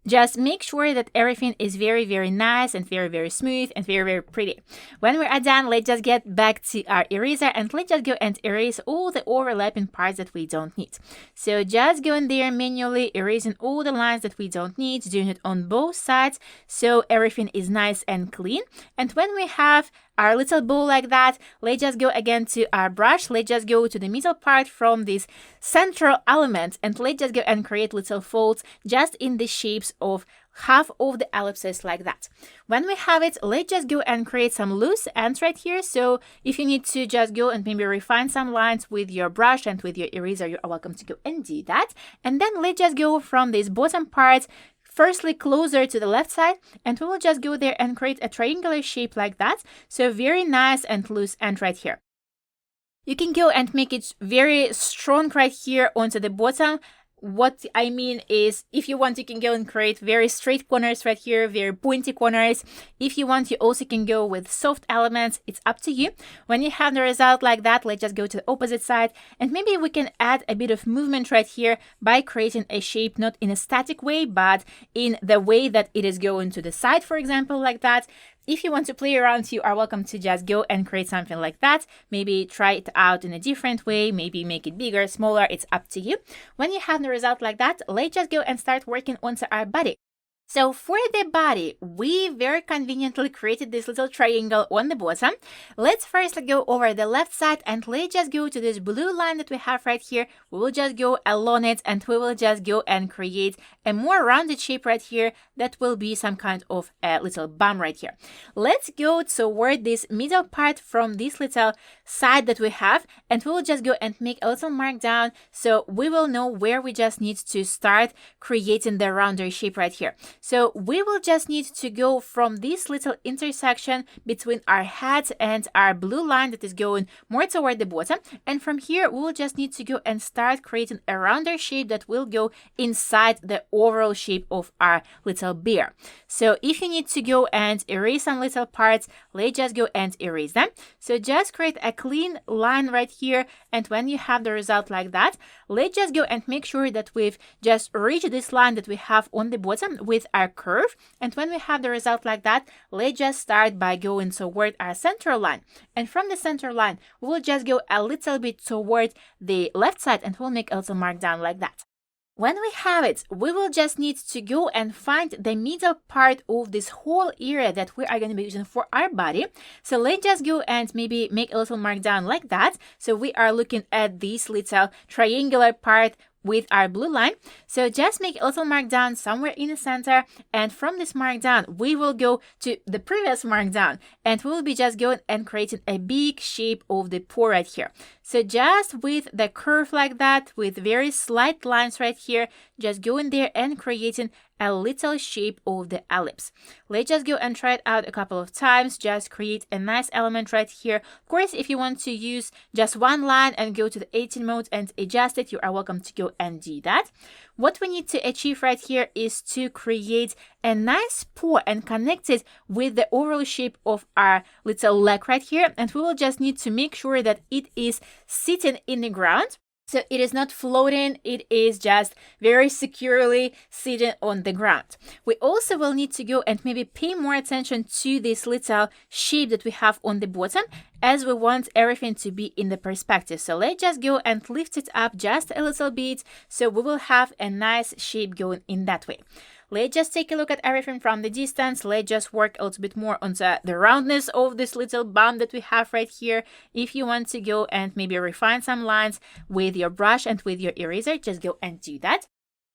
S1: Just make sure that everything is very, very nice and very, very smooth and very, very pretty. When we are done, let's just get back to our eraser, and let's just go and erase all the overlapping parts that we don't need. So just go in there manually, erasing all the lines that we don't need, doing it on both sides so everything is nice and clean. And when we have our little bow like that, let's just go again to our brush. Let's just go to the middle part from this central element, and let's just go and create little folds just in the shapes of half of the ellipses like that. When we have it, let's just go and create some loose ends right here. So if you need to just go and maybe refine some lines with your brush and with your eraser, you are welcome to go and do that. And then let's just go from this bottom part firstly closer to the left side, and we will just go there and create a triangular shape like that. So very nice and loose end right here. You can go and make it very strong right here onto the bottom. What I mean is, if you want, you can go and create very straight corners right here, very pointy corners. If you want, you also can go with soft elements. It's up to you. When you have the result like that, let's just go to the opposite side, and maybe we can add a bit of movement right here by creating a shape not in a static way, but in the way that it is going to the side, for example, like that. If you want to play around, you are welcome to just go and create something like that. Maybe try it out in a different way, maybe make it bigger, smaller, it's up to you. When you have the result like that, let's just go and start working onto our body. So for the body, we very conveniently created this little triangle on the bottom. Let's first go over the left side and let's just go to this blue line that we have right here. We will just go along it and we will just go and create a more rounded shape right here that will be some kind of a little bump right here. Let's go toward this middle part from this little side that we have, and we will just go and make a little mark down so we will know where we just need to start creating the rounder shape right here. So we will just need to go from this little intersection between our head and our blue line that is going more toward the bottom. And from here, we will just need to go and start creating a rounder shape that will go inside the overall shape of our little bear. So if you need to go and erase some little parts, let's just go and erase them. So just create a clean line right here. And when you have the result like that, let's just go and make sure that we've just reached this line that we have on the bottom with our curve. And when we have the result like that, let's just start by going toward our center line. And from the center line, we will just go a little bit toward the left side and we'll make a little mark down like that. When we have it, we will just need to go and find the middle part of this whole area that we are going to be using for our body. So let's just go and maybe make a little mark down like that. So we are looking at this little triangular part with our blue line. So just make a little mark down somewhere in the center, and from this mark down we will go to the previous mark down and we will be just going and creating a big shape of the paw right here. So just with the curve like that, with very slight lines right here, just go in there and creating a little shape of the ellipse. Let's just go and try it out a couple of times. Just create a nice element right here. Of course, if you want to use just one line and go to the 18 mode and adjust it, you are welcome to go and do that. What we need to achieve right here is to create a nice paw and connect it with the overall shape of our little leg right here. And we will just need to make sure that it is sitting in the ground. So it is not floating, it is just very securely sitting on the ground. We also will need to go and maybe pay more attention to this little shape that we have on the bottom, as we want everything to be in the perspective. So let's just go and lift it up just a little bit so we will have a nice shape going in that way. Let's just take a look at everything from the distance. Let's just work a little bit more on the roundness of this little bump that we have right here. If you want to go and maybe refine some lines with your brush and with your eraser, just go and do that.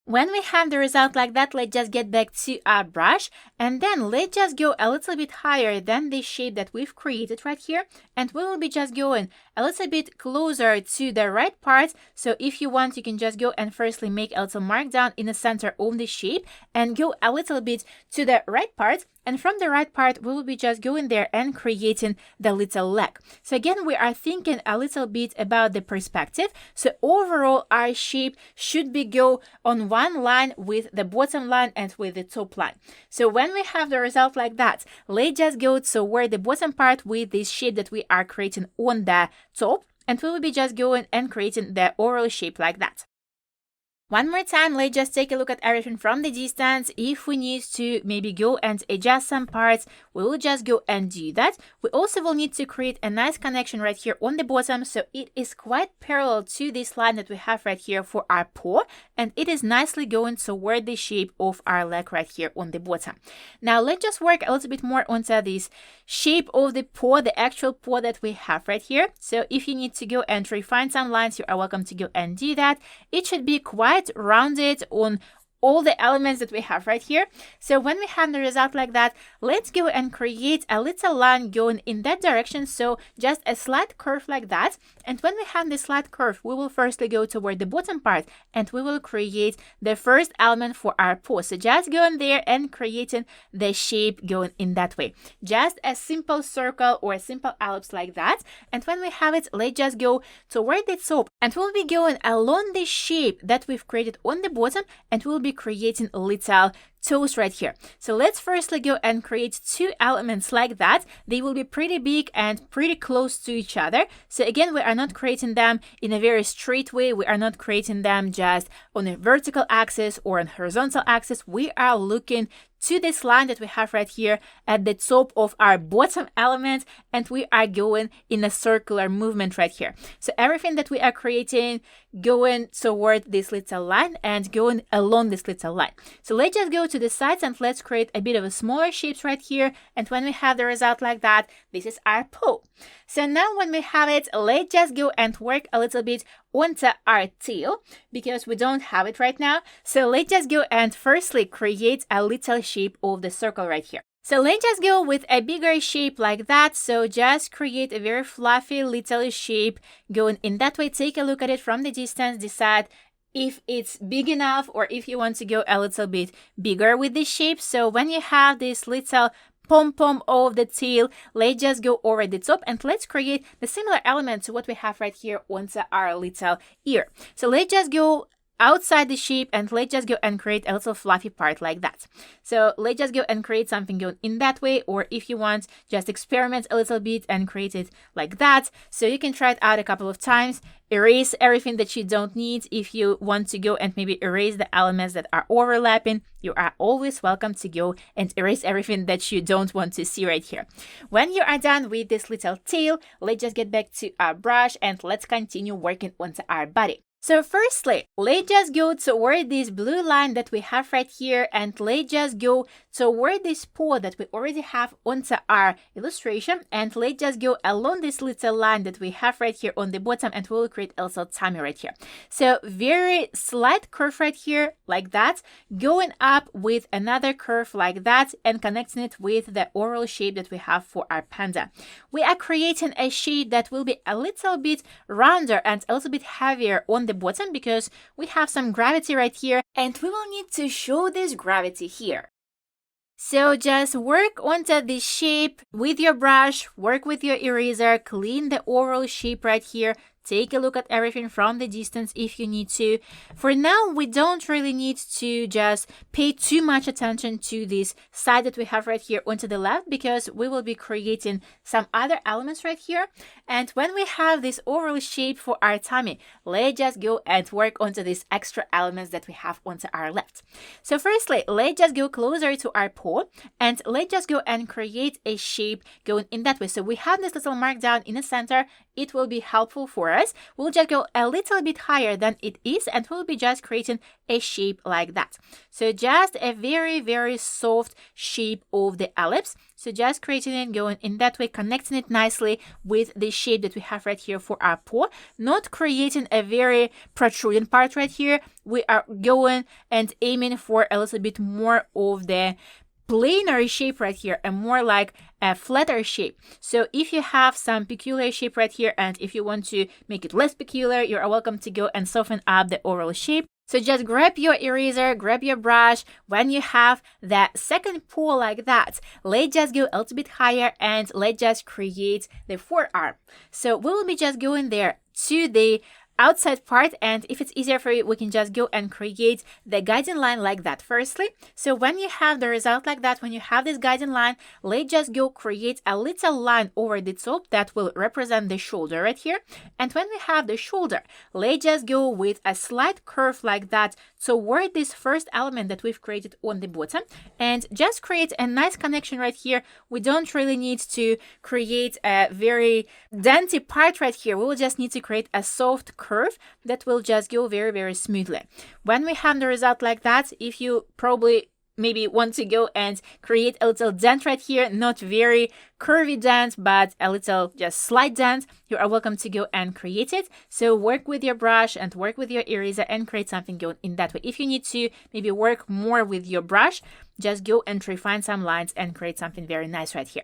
S1: When we have the result like that, let's just get back to our brush and then let's just go a little bit higher than the shape that we've created right here. And we will be just going a little bit closer to the right part. So if you want, you can just go and firstly make a little mark down in the center of the shape and go a little bit to the right part. And from the right part, we will be just going there and creating the little leg. So again, we are thinking a little bit about the perspective. So overall, our shape should be go on one line with the bottom line and with the top line. So when we have the result like that, let's just go toward the bottom part with this shape that we are creating on the top. And we will be just going and creating the overall shape like that. One more time, let's just take a look at everything from the distance. If we need to maybe go and adjust some parts, we will just go and do that. We also will need to create a nice connection right here on the bottom, so it is quite parallel to this line that we have right here for our paw, and it is nicely going toward the shape of our leg right here on the bottom. Now let's just work a little bit more onto this shape of the paw, the actual paw that we have right here. So if you need to go and refine some lines, you are welcome to go and do that. It should be quite rounded on all the elements that we have right here. So when we have the result like that, let's go and create a little line going in that direction. So just a slight curve like that. And when we have this slight curve, we will firstly go toward the bottom part and we will create the first element for our paw. So just go in there and creating the shape going in that way. Just a simple circle or a simple ellipse like that. And when we have it, let's just go toward the top and we'll be going along the shape that we've created on the bottom, and we'll be creating little toes right here. So let's firstly go and create two elements like that. They will be pretty big and pretty close to each other. So again, we are not creating them in a very straight way. We are not creating them just on a vertical axis or on horizontal axis. We are looking to this line that we have right here at the top of our bottom element, and we are going in a circular movement right here. So everything that we are creating going toward this little line and going along this little line. So let's just go to to the sides and let's create a bit of a smaller shapes right here. And when we have the result like that, this is our paw. So now when we have it, let's just go and work a little bit onto our tail because we don't have it right now. So let's just go and firstly create a little shape of the circle right here. So let's just go with a bigger shape like that. So just create a very fluffy little shape going in that way. Take a look at it from the distance, decide if it's big enough or if you want to go a little bit bigger with this shape. So when you have this little pom-pom of the tail, let's just go over the top and let's create the similar element to what we have right here onto our little ear. So let's just go outside the shape and let's just go and create a little fluffy part like that. So let's just go and create something going in that way, or if you want, just experiment a little bit and create it like that. So you can try it out a couple of times, erase everything that you don't need. If you want to go and maybe erase the elements that are overlapping, you are always welcome to go and erase everything that you don't want to see right here. When you are done with this little tail, let's just get back to our brush and let's continue working onto our body. So firstly, let's just go toward this blue line that we have right here and let's just go toward this paw that we already have onto our illustration, and let's just go along this little line that we have right here on the bottom and we'll create a little tummy right here. So very slight curve right here like that, going up with another curve like that and connecting it with the oval shape that we have for our panda. We are creating a shape that will be a little bit rounder and a little bit heavier on the bottom because we have some gravity right here and we will need to show this gravity here. So just work onto this shape with your brush, work with your eraser, clean the oval shape right here. Take a look at everything from the distance if you need to. For now, we don't really need to just pay too much attention to this side that we have right here onto the left because we will be creating some other elements right here. And when we have this oval shape for our tummy, let's just go and work onto these extra elements that we have onto our left. So firstly, let's just go closer to our paw and let's just go and create a shape going in that way. So we have this little mark down in the center. It will be helpful for us. We'll just go a little bit higher than it is and we'll be just creating a shape like that. So just a very, very soft shape of the ellipse. So just creating it, going in that way, connecting it nicely with the shape that we have right here for our paw, not creating a very protruding part right here. We are going and aiming for a little bit more of the planar shape right here and more like a flatter shape. So if you have some peculiar shape right here and if you want to make it less peculiar, you are welcome to go and soften up the oval shape. So just grab your eraser, grab your brush. When you have that second paw like that, let's just go a little bit higher and let's just create the forearm. So we will be just going there to the outside part, and if it's easier for you, we can just go and create the guiding line like that firstly. So when you have the result like that, when you have this guiding line, let's just go create a little line over the top that will represent the shoulder right here. And when we have the shoulder, let's just go with a slight curve like that toward this first element that we've created on the bottom and just create a nice connection right here. We don't really need to create a very dainty part right here. We will just need to create a soft curve that will just go very, very smoothly. When we have the result like that, if you probably maybe want to go and create a little dent right here, not very curvy dent, but a little just slight dent, you are welcome to go and create it. So work with your brush and work with your eraser and create something going in that way. If you need to maybe work more with your brush, just go and refine some lines and create something very nice right here.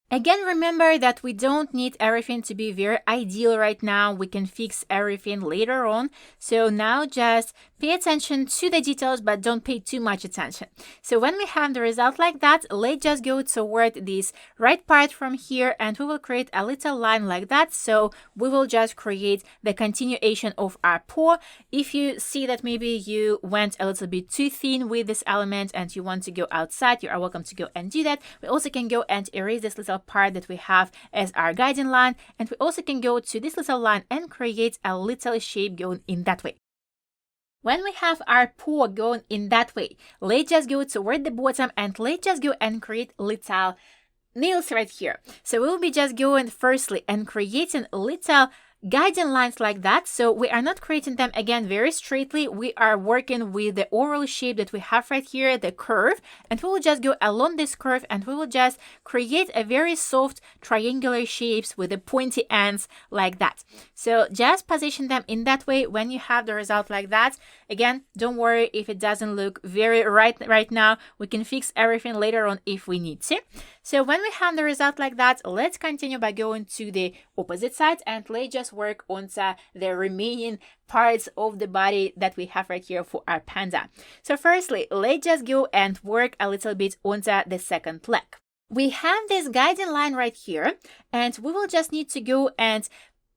S1: Again, remember that we don't need everything to be very ideal right now. We can fix everything later on. So now just pay attention to the details, but don't pay too much attention. So when we have the result like that, let's just go toward this right part from here and we will create a little line like that. So we will just create the continuation of our paw. If you see that maybe you went a little bit too thin with this element and you want to go outside, you are welcome to go and do that. We also can go and erase this little part that we have as our guiding line, and we also can go to this little line and create a little shape going in that way. When we have our paw going in that way, let's just go toward the bottom and let's just go and create little nails right here. So we'll be just going firstly and creating little guiding lines like that. So we are not creating them again very straightly. We are working with the overall shape that we have right here, the curve, and we will just go along this curve and we will just create a very soft triangular shapes with the pointy ends like that. So just position them in that way. When you have the result like that, again, don't worry if it doesn't look very right now. We can fix everything later on if we need to. So when we have the result like that, let's continue by going to the opposite side and let's just work on the remaining parts of the body that we have right here for our panda. So firstly, let's just go and work a little bit onto the second leg. We have this guiding line right here, and we will just need to go and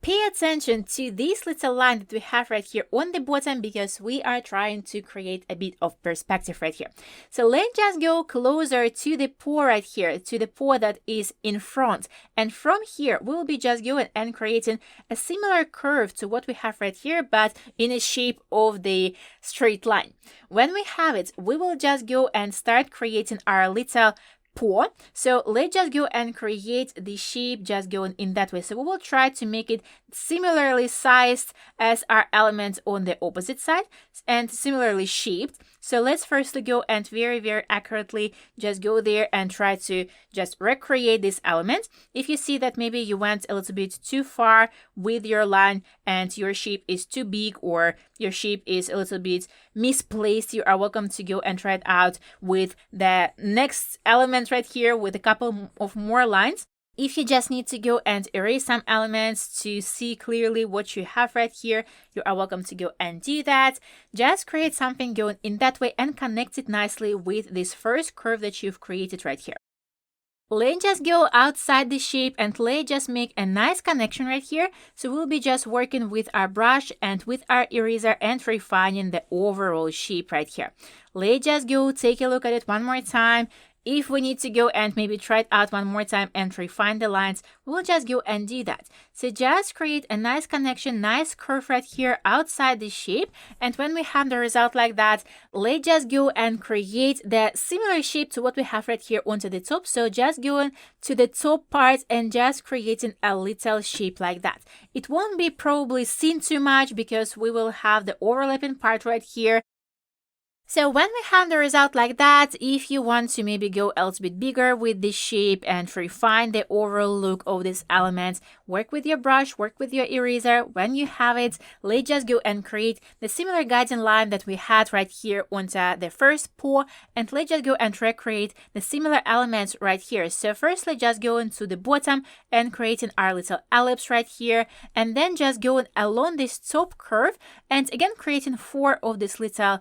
S1: pay attention to this little line that we have right here on the bottom because we are trying to create a bit of perspective right here. So let's just go closer to the paw right here, to the paw that is in front. And from here, we'll be just going and creating a similar curve to what we have right here, but in a shape of the straight line. When we have it, we will just go and start creating our little paw. So let's just go and create the shape just going in that way. So we will try to make it similarly sized as our elements on the opposite side and similarly shaped. So let's firstly go and very accurately just go there and try to just recreate this element. If you see that maybe you went a little bit too far with your line and your shape is too big or your shape is a little bit misplaced, you are welcome to go and try it out with the next element right here with a couple of more lines. If you just need to go and erase some elements to see clearly what you have right here, you are welcome to go and do that. Just create something going in that way and connect it nicely with this first curve that you've created right here. Let's just go outside the shape and let's just make a nice connection right here. So we'll be just working with our brush and with our eraser and refining the overall shape right here. Let's just go take a look at it one more time. If we need to go and maybe try it out one more time and refine the lines, we'll just go and do that. So just create a nice connection, nice curve right here outside the shape. And when we have the result like that, let's just go and create the similar shape to what we have right here onto the top. So just going to the top part and just creating a little shape like that. It won't be probably seen too much because we will have the overlapping part right here. So when we have the result like that, if you want to maybe go a little bit bigger with this shape and refine the overall look of this element, work with your brush, work with your eraser. When you have it, let's just go and create the similar guiding line that we had right here onto the first paw, and let's just go and recreate the similar elements right here. So first, let's just go into the bottom and creating our little ellipse right here, and then just going along this top curve, and again creating 4 of these little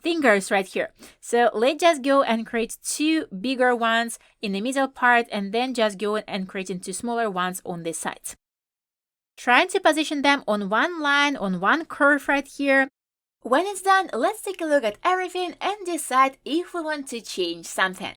S1: fingers right here. So let's just go and create 2 bigger ones in the middle part and then just go and creating 2 smaller ones on this side. Trying to position them on one line, on one curve right here. When it's done, let's take a look at everything and decide if we want to change something.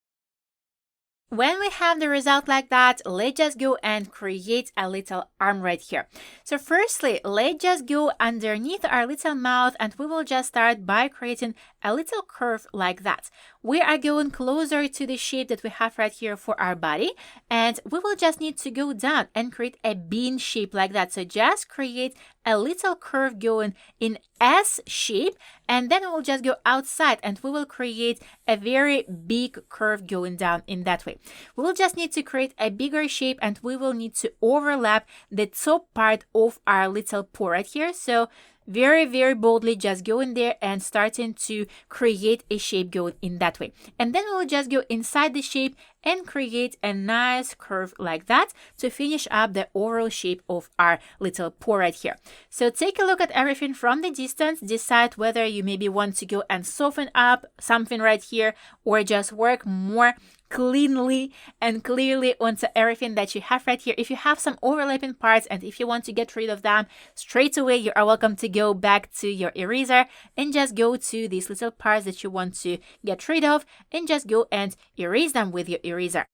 S1: When we have the result like that, let's just go and create a little arm right here. So firstly, let's just go underneath our little mouth and we will just start by creating a little curve like that. We are going closer to the shape that we have right here for our body, and we will just need to go down and create a bean shape like that. So just create a little curve going in S shape, and then we will just go outside and we will create a very big curve going down in that way. We will just need to create a bigger shape and we will need to overlap the top part of our little paw right here. So very boldly just go in there and starting to create a shape going in that way. And then we'll just go inside the shape and create a nice curve like that to finish up the overall shape of our little paw right here. So take a look at everything from the distance, decide whether you maybe want to go and soften up something right here or just work more cleanly and clearly onto everything that you have right here. If you have some overlapping parts and if you want to get rid of them straight away, you are welcome to go back to your eraser and just go to these little parts that you want to get rid of and just go and erase them with your eraser.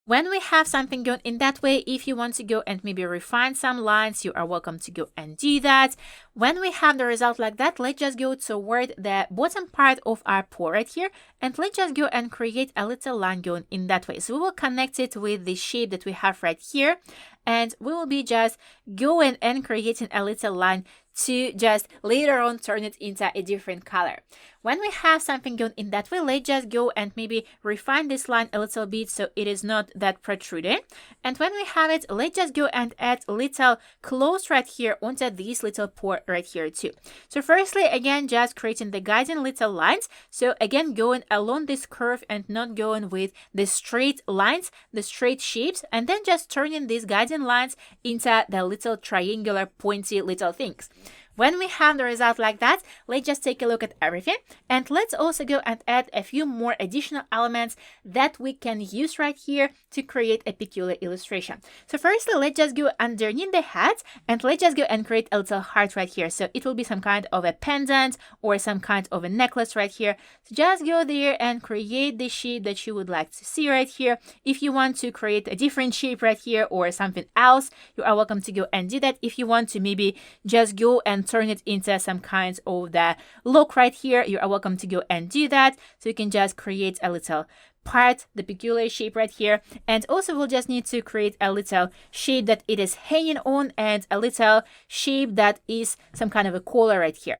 S1: When we have something going in that way, if you want to go and maybe refine some lines, you are welcome to go and do that. When we have the result like that, let's just go toward the bottom part of our paw right here, and let's just go and create a little line going in that way. So we will connect it with the shape that we have right here, and we will be just going and creating a little line to just later on turn it into a different color. When we have something going in that way, let's just go and maybe refine this line a little bit so it is not that protruding. And when we have it, let's just go and add little claws right here onto this little paw right here too. So firstly, again, just creating the guiding little lines. So again, going along this curve and not going with the straight lines, the straight shapes, and then just turning these guiding lines into the little triangular pointy little things. When we have the result like that, let's just take a look at everything, and let's also go and add a few more additional elements that we can use right here to create a peculiar illustration. So firstly, let's just go underneath the hat, and let's just go and create a little heart right here. So it will be some kind of a pendant or some kind of a necklace right here. So just go there and create the shape that you would like to see right here. If you want to create a different shape right here or something else, you are welcome to go and do that. If you want to maybe just go and turn it into some kind of the look right here, you are welcome to go and do that. So you can just create a little part, the peculiar shape right here, and also we'll just need to create a little shape that it is hanging on and a little shape that is some kind of a collar right here.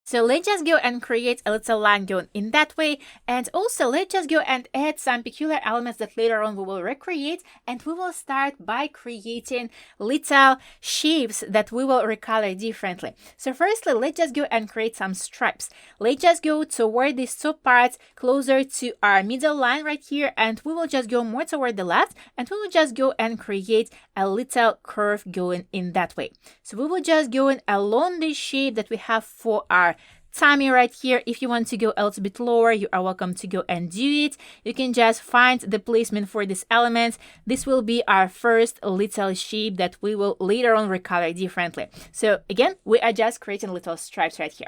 S1: So let's just go and create a little line going in that way, and also let's just go and add some peculiar elements that later on we will recreate, and we will start by creating little shapes that we will recolor differently. So firstly, let's just go and create some stripes. Let's just go toward this top part closer to our middle line right here, and we will just go more toward the left, and we will just go and create a little curve going in that way. So we will just go in along this shape that we have for our tummy right here. If you want to go a little bit lower, you are welcome to go and do it. You can just find the placement for this element. This will be our first little shape that we will later on recolor differently. So again, we are just creating little stripes right here.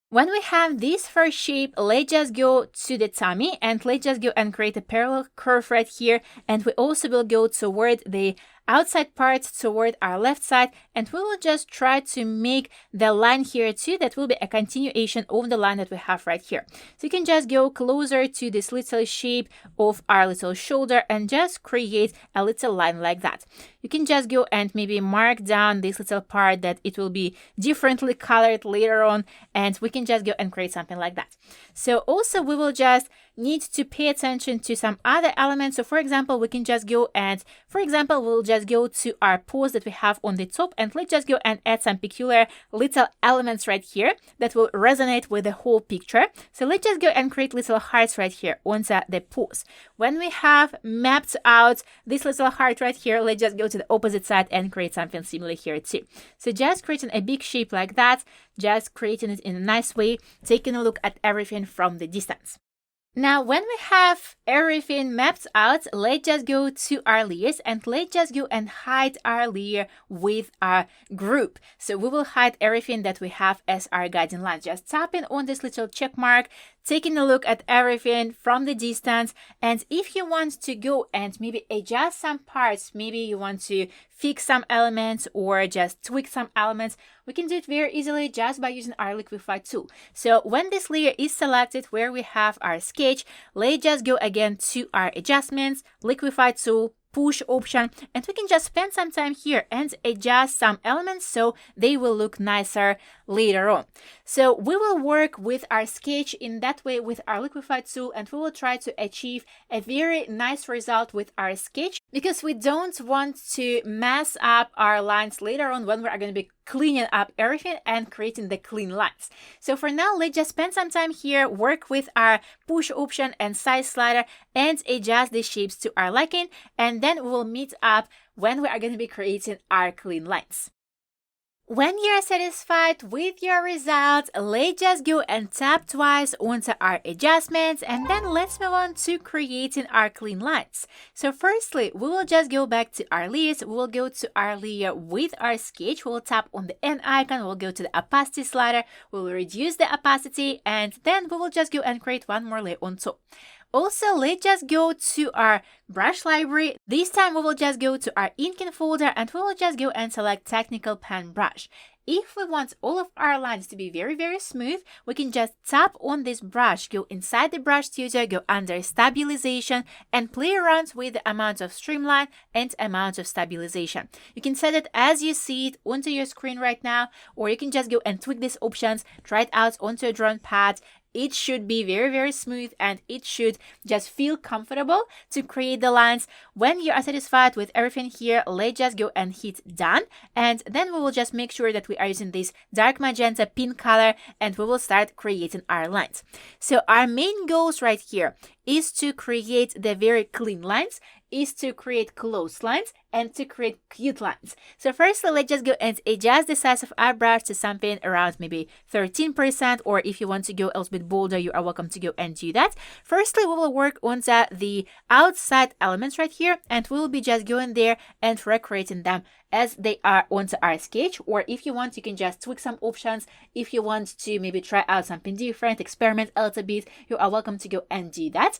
S1: When we have this first shape, let's just go to the tummy, and let's just go and create a parallel curve right here, and we also will go toward the outside part toward our left side, and we will just try to make the line here too that will be a continuation of the line that we have right here. So you can just go closer to this little shape of our little shoulder and just create a little line like that. You can just go and maybe mark down this little part that it will be differently colored later on, and we can just go and create something like that. So also we will just need to pay attention to some other elements. So for example, we can just go and, we'll just go to our paws that we have on the top, and let's just go and add some peculiar little elements right here that will resonate with the whole picture. So let's just go and create little hearts right here onto the paws. When we have mapped out this little heart right here, let's just go to the opposite side and create something similar here too. So just creating a big shape like that, just creating it in a nice way, taking a look at everything from the distance. Now, when we have everything mapped out, let's just go to our layers, and let's just go and hide our layer with our group. So we will hide everything that we have as our guiding line. Just tapping on this little check mark, taking a look at everything from the distance. And if you want to go and maybe adjust some parts, maybe you want to fix some elements or just tweak some elements, we can do it very easily just by using our Liquify tool. So when this layer is selected where we have our sketch, let's just go again to our adjustments, Liquify tool, push option, and we can just spend some time here and adjust some elements so they will look nicer later on. So we will work with our sketch in that way with our Liquify tool, and we will try to achieve a very nice result with our sketch, because we don't want to mess up our lines later on when we are going to be cleaning up everything and creating the clean lines. So for now, let's just spend some time here, work with our push option and size slider, and adjust the shapes to our liking, and then we will meet up when we are going to be creating our clean lines. When you're satisfied with your results, let's just go and tap twice onto our adjustments, and then let's move on to creating our clean lines. So firstly, we will just go back to our layers. We'll go to our layer with our sketch. We'll tap on the N icon. We'll go to the opacity slider. We'll reduce the opacity, and then we will just go and create one more layer on top. Also, let's just go to our brush library. This time we will just go to our inking folder and we will just go and select technical pen brush. If we want all of our lines to be very smooth, we can just tap on this brush, go inside the brush studio, go under stabilization and play around with the amount of streamline and amount of stabilization. You can set it as you see it onto your screen right now, or you can just go and tweak these options, try it out onto a drawing pad. It should be very smooth and it should just feel comfortable to create the lines. When you are satisfied with everything here, let's just go and hit done. And then we will just make sure that we are using this dark magenta pink color and we will start creating our lines. So our main goals right here is to create the very clean lines, is to create close lines, and to create cute lines. So firstly, let's just go and adjust the size of our brush to something around maybe 13%, or if you want to go a little bit bolder, you are welcome to go and do that. Firstly, we will work on the outside elements right here, and we will be just going there and recreating them as they are onto our sketch. Or if you want, you can just tweak some options. If you want to maybe try out something different, experiment a little bit, you are welcome to go and do that.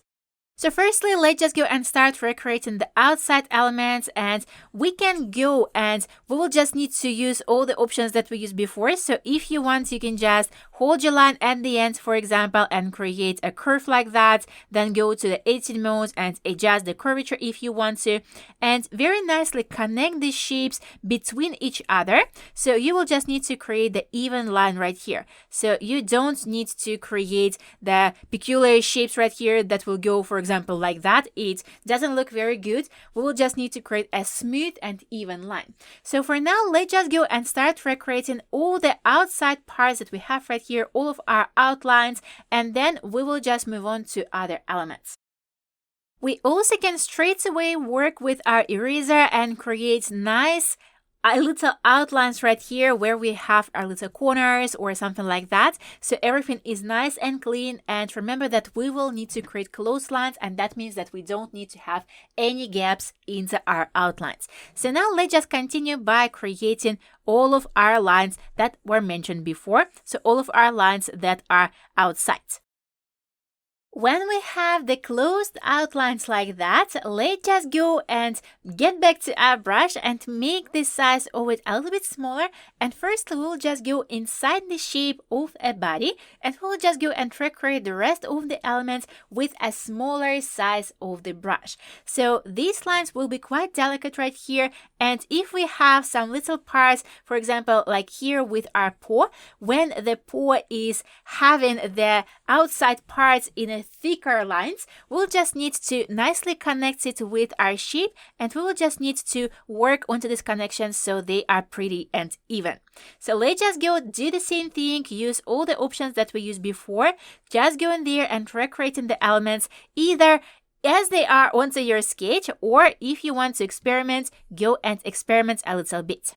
S1: So firstly, let's just go and start recreating the outside elements, and we can go and we will just need to use all the options that we used before. So if you want, you can just hold your line at the end, for example, and create a curve like that. Then go to the editing mode and adjust the curvature if you want to, and very nicely connect these shapes between each other. So you will just need to create the even line right here. So you don't need to create the peculiar shapes right here that will go, for example, like that. It doesn't look very good. We will just need to create a smooth and even line. So for now, let's just go and start recreating all the outside parts that we have right here, all of our outlines, and then we will just move on to other elements. We can straight away work with our eraser and create nice little outlines right here where we have our little corners or something like that. So everything is nice and clean. And remember that we will need to create close lines, and that means that we don't need to have any gaps into our outlines. So now let's just continue by creating all of our lines that were mentioned before. So all of our lines that are outside. When we have the closed outlines like that, let's just go and get back to our brush and make the size of it a little bit smaller. And first we'll just go inside the shape of a body, and we'll just go and recreate the rest of the elements with a smaller size of the brush. So these lines will be quite delicate right here. And if we have some little parts, for example, like here with our paw, when the paw is having the outside parts in a thicker lines, we'll just need to nicely connect it with our shape, and we will just need to work onto this connection so they are pretty and even. So let's just go do the same thing, use all the options that we used before, just go in there and recreating the elements either as they are onto your sketch, or if you want to experiment, go and experiment a little bit.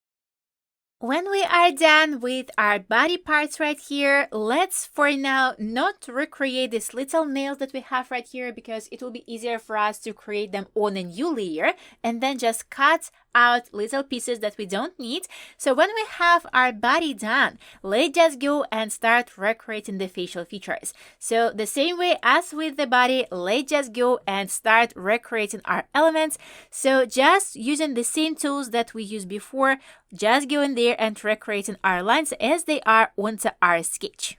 S1: When we are done with our body parts right here, let's for now not recreate these little nails that we have right here, because it will be easier for us to create them on a new layer and then just cut out little pieces that we don't need. So when we have our body done, let's just go and start recreating the facial features. So the same way as with the body, let's just go and start recreating our elements. So just using the same tools that we used before, just go in there and recreating our lines as they are onto our sketch.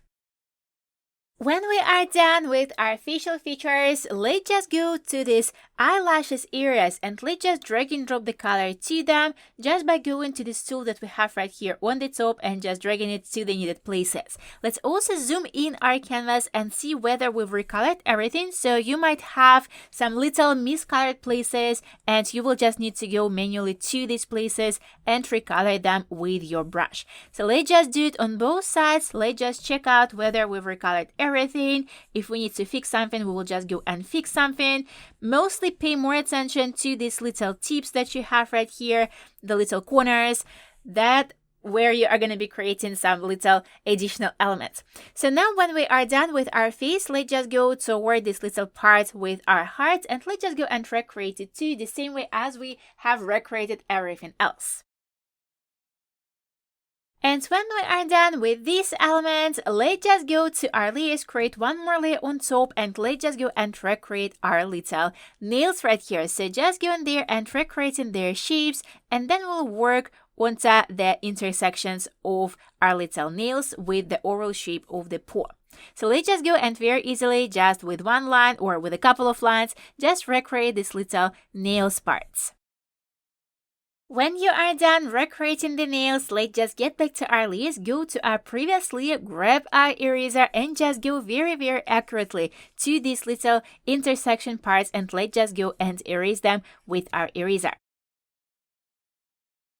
S1: When we are done with our facial features, let's just go to this eyelashes areas and let's just drag and drop the color to them just by going to this tool that we have right here on the top and just dragging it to the needed places. Let's also zoom in our canvas and see whether we've recolored everything. So you might have some little miscolored places, and you will just need to go manually to these places and recolor them with your brush. So let's just do it on both sides. Let's just check out whether we've recolored everything. If we need to fix something, we will just go and fix something. Mostly pay more attention to these little tips that you have right here, the little corners, that where you are going to be creating some little additional elements. So now when we are done with our face, let's just go toward this little part with our heart, and let's just go and recreate it too, the same way as we have recreated everything else. And when we are done with these elements, let's just go to our layers, create one more layer on top, and let's just go and recreate our little nails right here. So just go in there and recreating their shapes, and then we'll work onto the intersections of our little nails with the oval shape of the paw. So let's just go and very easily, just with one line or with a couple of lines, just recreate these little nails parts. When you are done recreating the nails, let's just get back to our layers, go to our previous layer, grab our eraser, and just go very accurately to these little intersection parts, and let's just go and erase them with our eraser.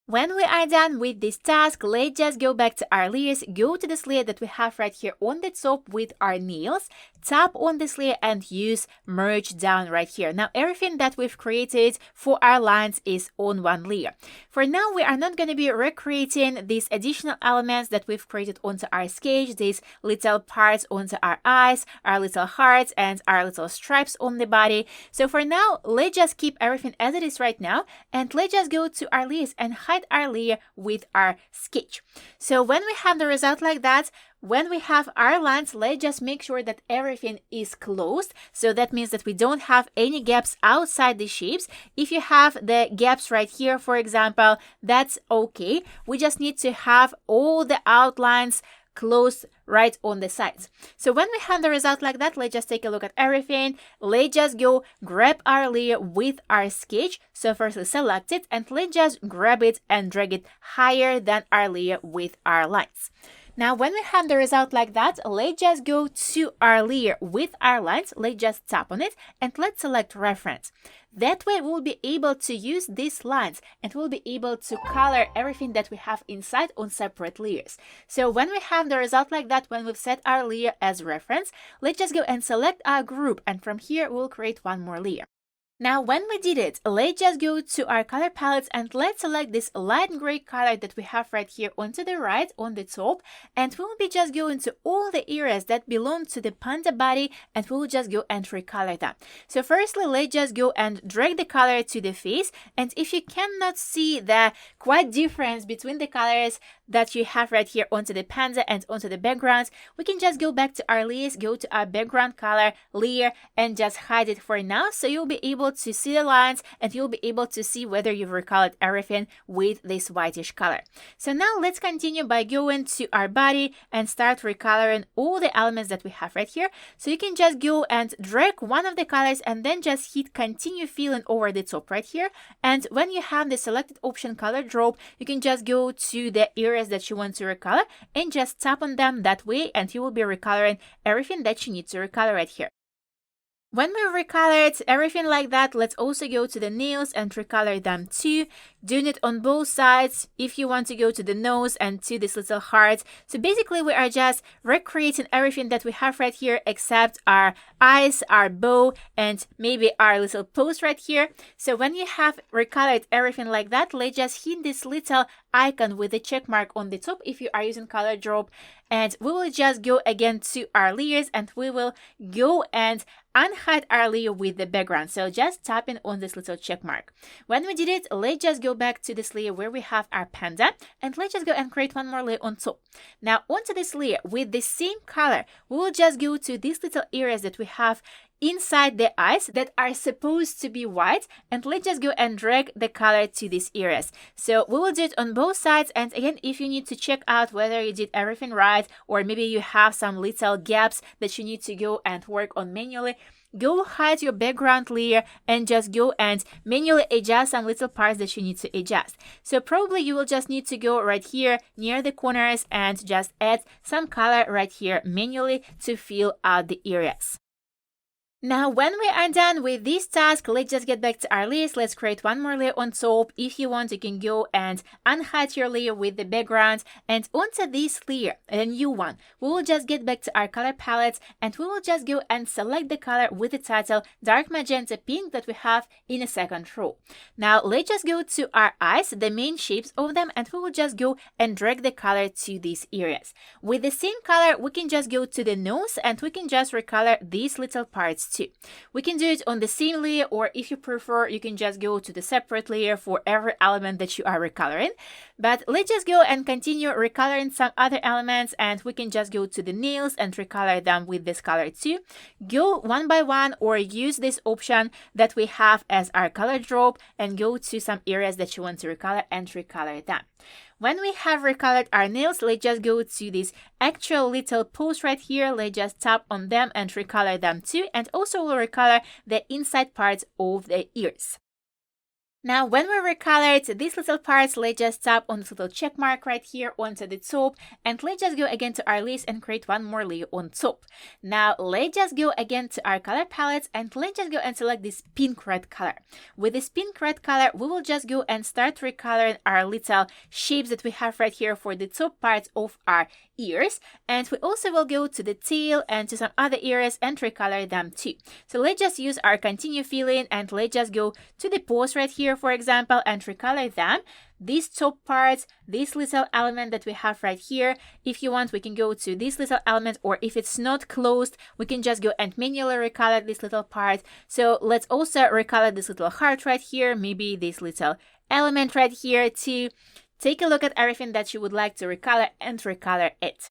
S1: When we are done with this task, let's just go back to our layers, go to this layer that we have right here on the top with our nails, tap on this layer and use merge down right here. Now everything that we've created for our lines is on one layer. For now, we are not going to be recreating these additional elements that we've created onto our sketch, these little parts onto our eyes, our little hearts, and our little stripes on the body. So for now, let's just keep everything as it is right now, and let's just go to our layers and hide our layer with our sketch. So when we have the result like that, when we have our lines, let's just make sure that everything is closed. So that means that we don't have any gaps outside the shapes. If you have the gaps right here, for example, that's okay. We just need to have all the outlines closed right on the sides. So when we have the result like that, let's just take a look at everything. Let's just go grab our layer with our sketch. So firstly select it, and let's just grab it and drag it higher than our layer with our lines. Now, when we have the result like that, let's just go to our layer with our lines. Let's just tap on it and let's select reference. That way we'll be able to use these lines and we'll be able to color everything that we have inside on separate layers. So when we have the result like that, when we've set our layer as reference, let's just go and select our group, and from here we'll create one more layer. Now, when we did it, let's just go to our color palettes and let's select this light gray color that we have right here onto the right, on the top, and we'll be just going to all the areas that belong to the panda body, and we'll just go and recolor them. So firstly, let's just go and drag the color to the face, and if you cannot see the quite difference between the colors that you have right here onto the panda and onto the background, we can just go back to our layers, go to our background color layer, and just hide it for now, so you'll be able to see the lines and you'll be able to see whether you've recolored everything with this whitish color. So now let's continue by going to our body and start recoloring all the elements that we have right here. So you can just go and drag one of the colors and then just hit continue filling over the top right here. And when you have the selected option color drop, you can just go to the areas that you want to recolor and just tap on them that way, and you will be recoloring everything that you need to recolor right here. When we recolored everything like that, let's also go to the nails and recolor them too, doing it on both sides. If you want to go to the nose and to this little heart. So basically we are just recreating everything that we have right here except our eyes, our bow, and maybe our little pose right here. So when you have recolored everything like that, let's just hit this little icon with the check mark on the top if you are using color drop, and we will just go again to our layers and we will go and unhide our layer with the background. So just tapping on this little check mark. When we did it, let's just go back to this layer where we have our panda, and let's just go and create one more layer on top. Now onto this layer with the same color, we will just go to these little areas that we have inside the eyes that are supposed to be white, and let's just go and drag the color to these areas. So we will do it on both sides, and again, if you need to check out whether you did everything right, or maybe you have some little gaps that you need to go and work on manually, go hide your background layer and just go and manually adjust some little parts that you need to adjust. So probably you will just need to go right here near the corners and just add some color right here manually to fill out the areas. Now, when we are done with this task, let's just get back to our layers. Let's create one more layer on top. If you want, you can go and unhide your layer with the background, and onto this layer, a new one, we will just get back to our color palette and we will just go and select the color with the title dark magenta pink that we have in the second row. Now, let's just go to our eyes, the main shapes of them, and we will just go and drag the color to these areas. With the same color, we can just go to the nose and we can just recolor these little parts too. We can do it on the same layer, or if you prefer, you can just go to the separate layer for every element that you are recoloring. But let's just go and continue recoloring some other elements, and we can just go to the nails and recolor them with this color too. Go one by one, or use this option that we have as our color drop and go to some areas that you want to recolor and recolor them. When we have recolored our nails, let's just go to this actual little post right here. Let's just tap on them and recolor them too, and also we'll recolor the inside parts of the ears. Now, when we recolored these little parts, let's just tap on this little check mark right here onto the top, and let's just go again to our layers and create one more layer on top. Now, let's just go again to our color palettes, and let's just go and select this pink red color. With this pink red color, we will just go and start recoloring our little shapes that we have right here for the top parts of our ears, and we also will go to the tail and to some other areas and recolor them too. So let's just use our continue filling, and let's just go to the pose right here, for example, and recolor them. These top parts, this little element that we have right here, if you want, we can go to this little element, or if it's not closed, we can just go and manually recolor this little part. So let's also recolor this little heart right here, maybe this little element right here too. Take a look at everything that you would like to recolor and recolor it.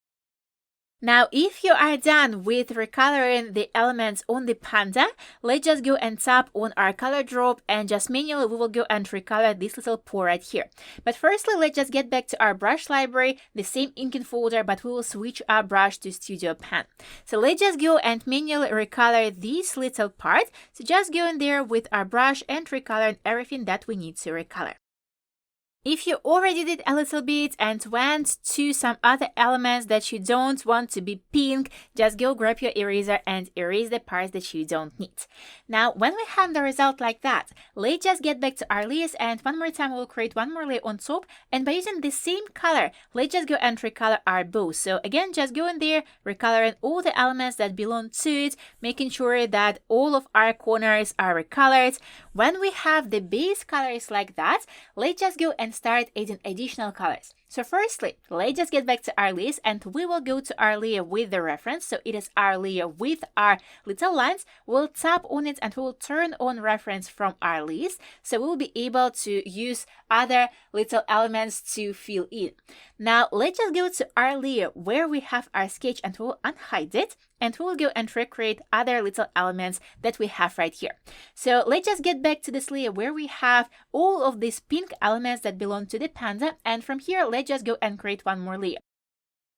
S1: Now, if you are done with recoloring the elements on the panda, let's just go and tap on our color drop, and just manually we will go and recolor this little paw right here. But firstly, let's just get back to our brush library, the same inking folder, but we will switch our brush to Studio Pen. So let's just go and manually recolor this little part. So just go in there with our brush and recolor everything that we need to recolor. If you already did a little bit and went to some other elements that you don't want to be pink, just go grab your eraser and erase the parts that you don't need. Now, when we have the result like that, let's just get back to our layers, and one more time we'll create one more layer on top, and by using the same color, let's just go and recolor our bow. So again, just go in there, recoloring all the elements that belong to it, making sure that all of our corners are recolored. When we have the base colors like that, let's just go and start adding additional colors. So firstly, let's just get back to our layers, and we will go to our layer with the reference. So it is our layer with our little lines. We'll tap on it and we'll turn on reference from our layers. So we'll be able to use other little elements to fill in. Now let's just go to our layer where we have our sketch, and we'll unhide it, and we'll go and recreate other little elements that we have right here. So let's just get back to this layer where we have all of these pink elements that belong to the panda, and from here let's just go and create one more layer.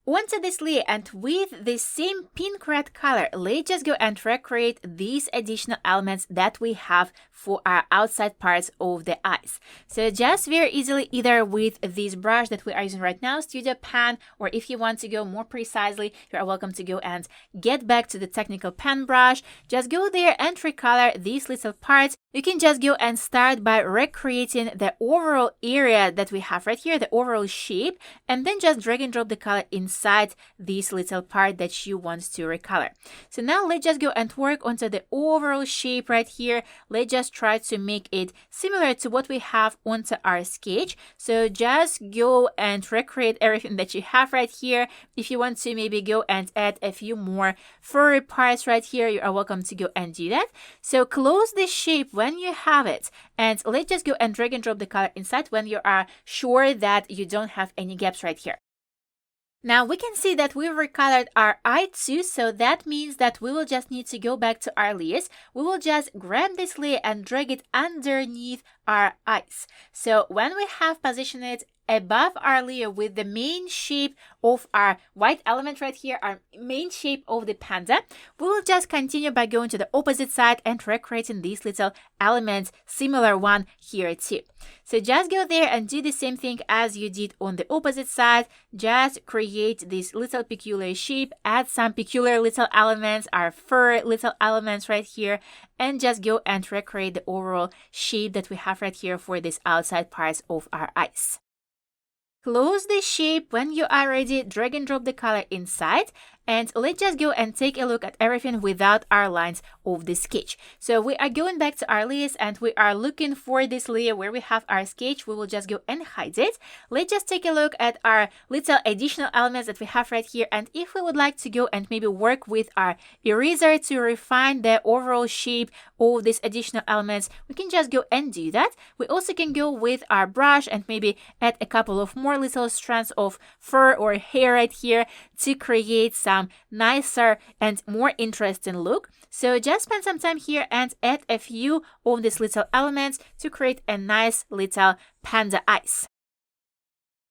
S1: Onto this layer, and with the same pink red color, let's just go and recreate these additional elements that we have for our outside parts of the eyes. So just very easily, either with this brush that we are using right now, Studio Pen, or if you want to go more precisely, you are welcome to go and get back to the technical pen brush. Just go there and recolor these little parts. You can just go and start by recreating the overall area that we have right here, the overall shape, and then just drag and drop the color inside this little part that you want to recolor. So now let's just go and work onto the overall shape right here. Let's just try to make it similar to what we have onto our sketch. So just go and recreate everything that you have right here. If you want to maybe go and add a few more furry parts right here, you are welcome to go and do that. So close this shape when you have it, and let's just go and drag and drop the color inside when you are sure that you don't have any gaps right here. Now we can see that we've recolored our eye too, so that means that we will just need to go back to our layers. We will just grab this layer and drag it underneath our eyes. So when we have positioned it above our layer with the main shape of our white element right here, our main shape of the panda, we will just continue by going to the opposite side and recreating these little elements, similar one here too. So just go there and do the same thing as you did on the opposite side. Just create this little peculiar shape, add some peculiar little elements, our fur little elements right here, and just go and recreate the overall shape that we have right here for these outside parts of our eyes. Close the shape when you are ready, drag and drop the color inside, and let's just go and take a look at everything without our lines of the sketch. So we are going back to our layers and we are looking for this layer where we have our sketch. We will just go and hide it. Let's just take a look at our little additional elements that we have right here, and if we would like to go and maybe work with our eraser to refine the overall shape of these additional elements, we can just go and do that. We also can go with our brush and maybe add a couple of more little strands of fur or hair right here to create some nicer and more interesting look. So just spend some time here and add a few of these little elements to create a nice little panda eyes.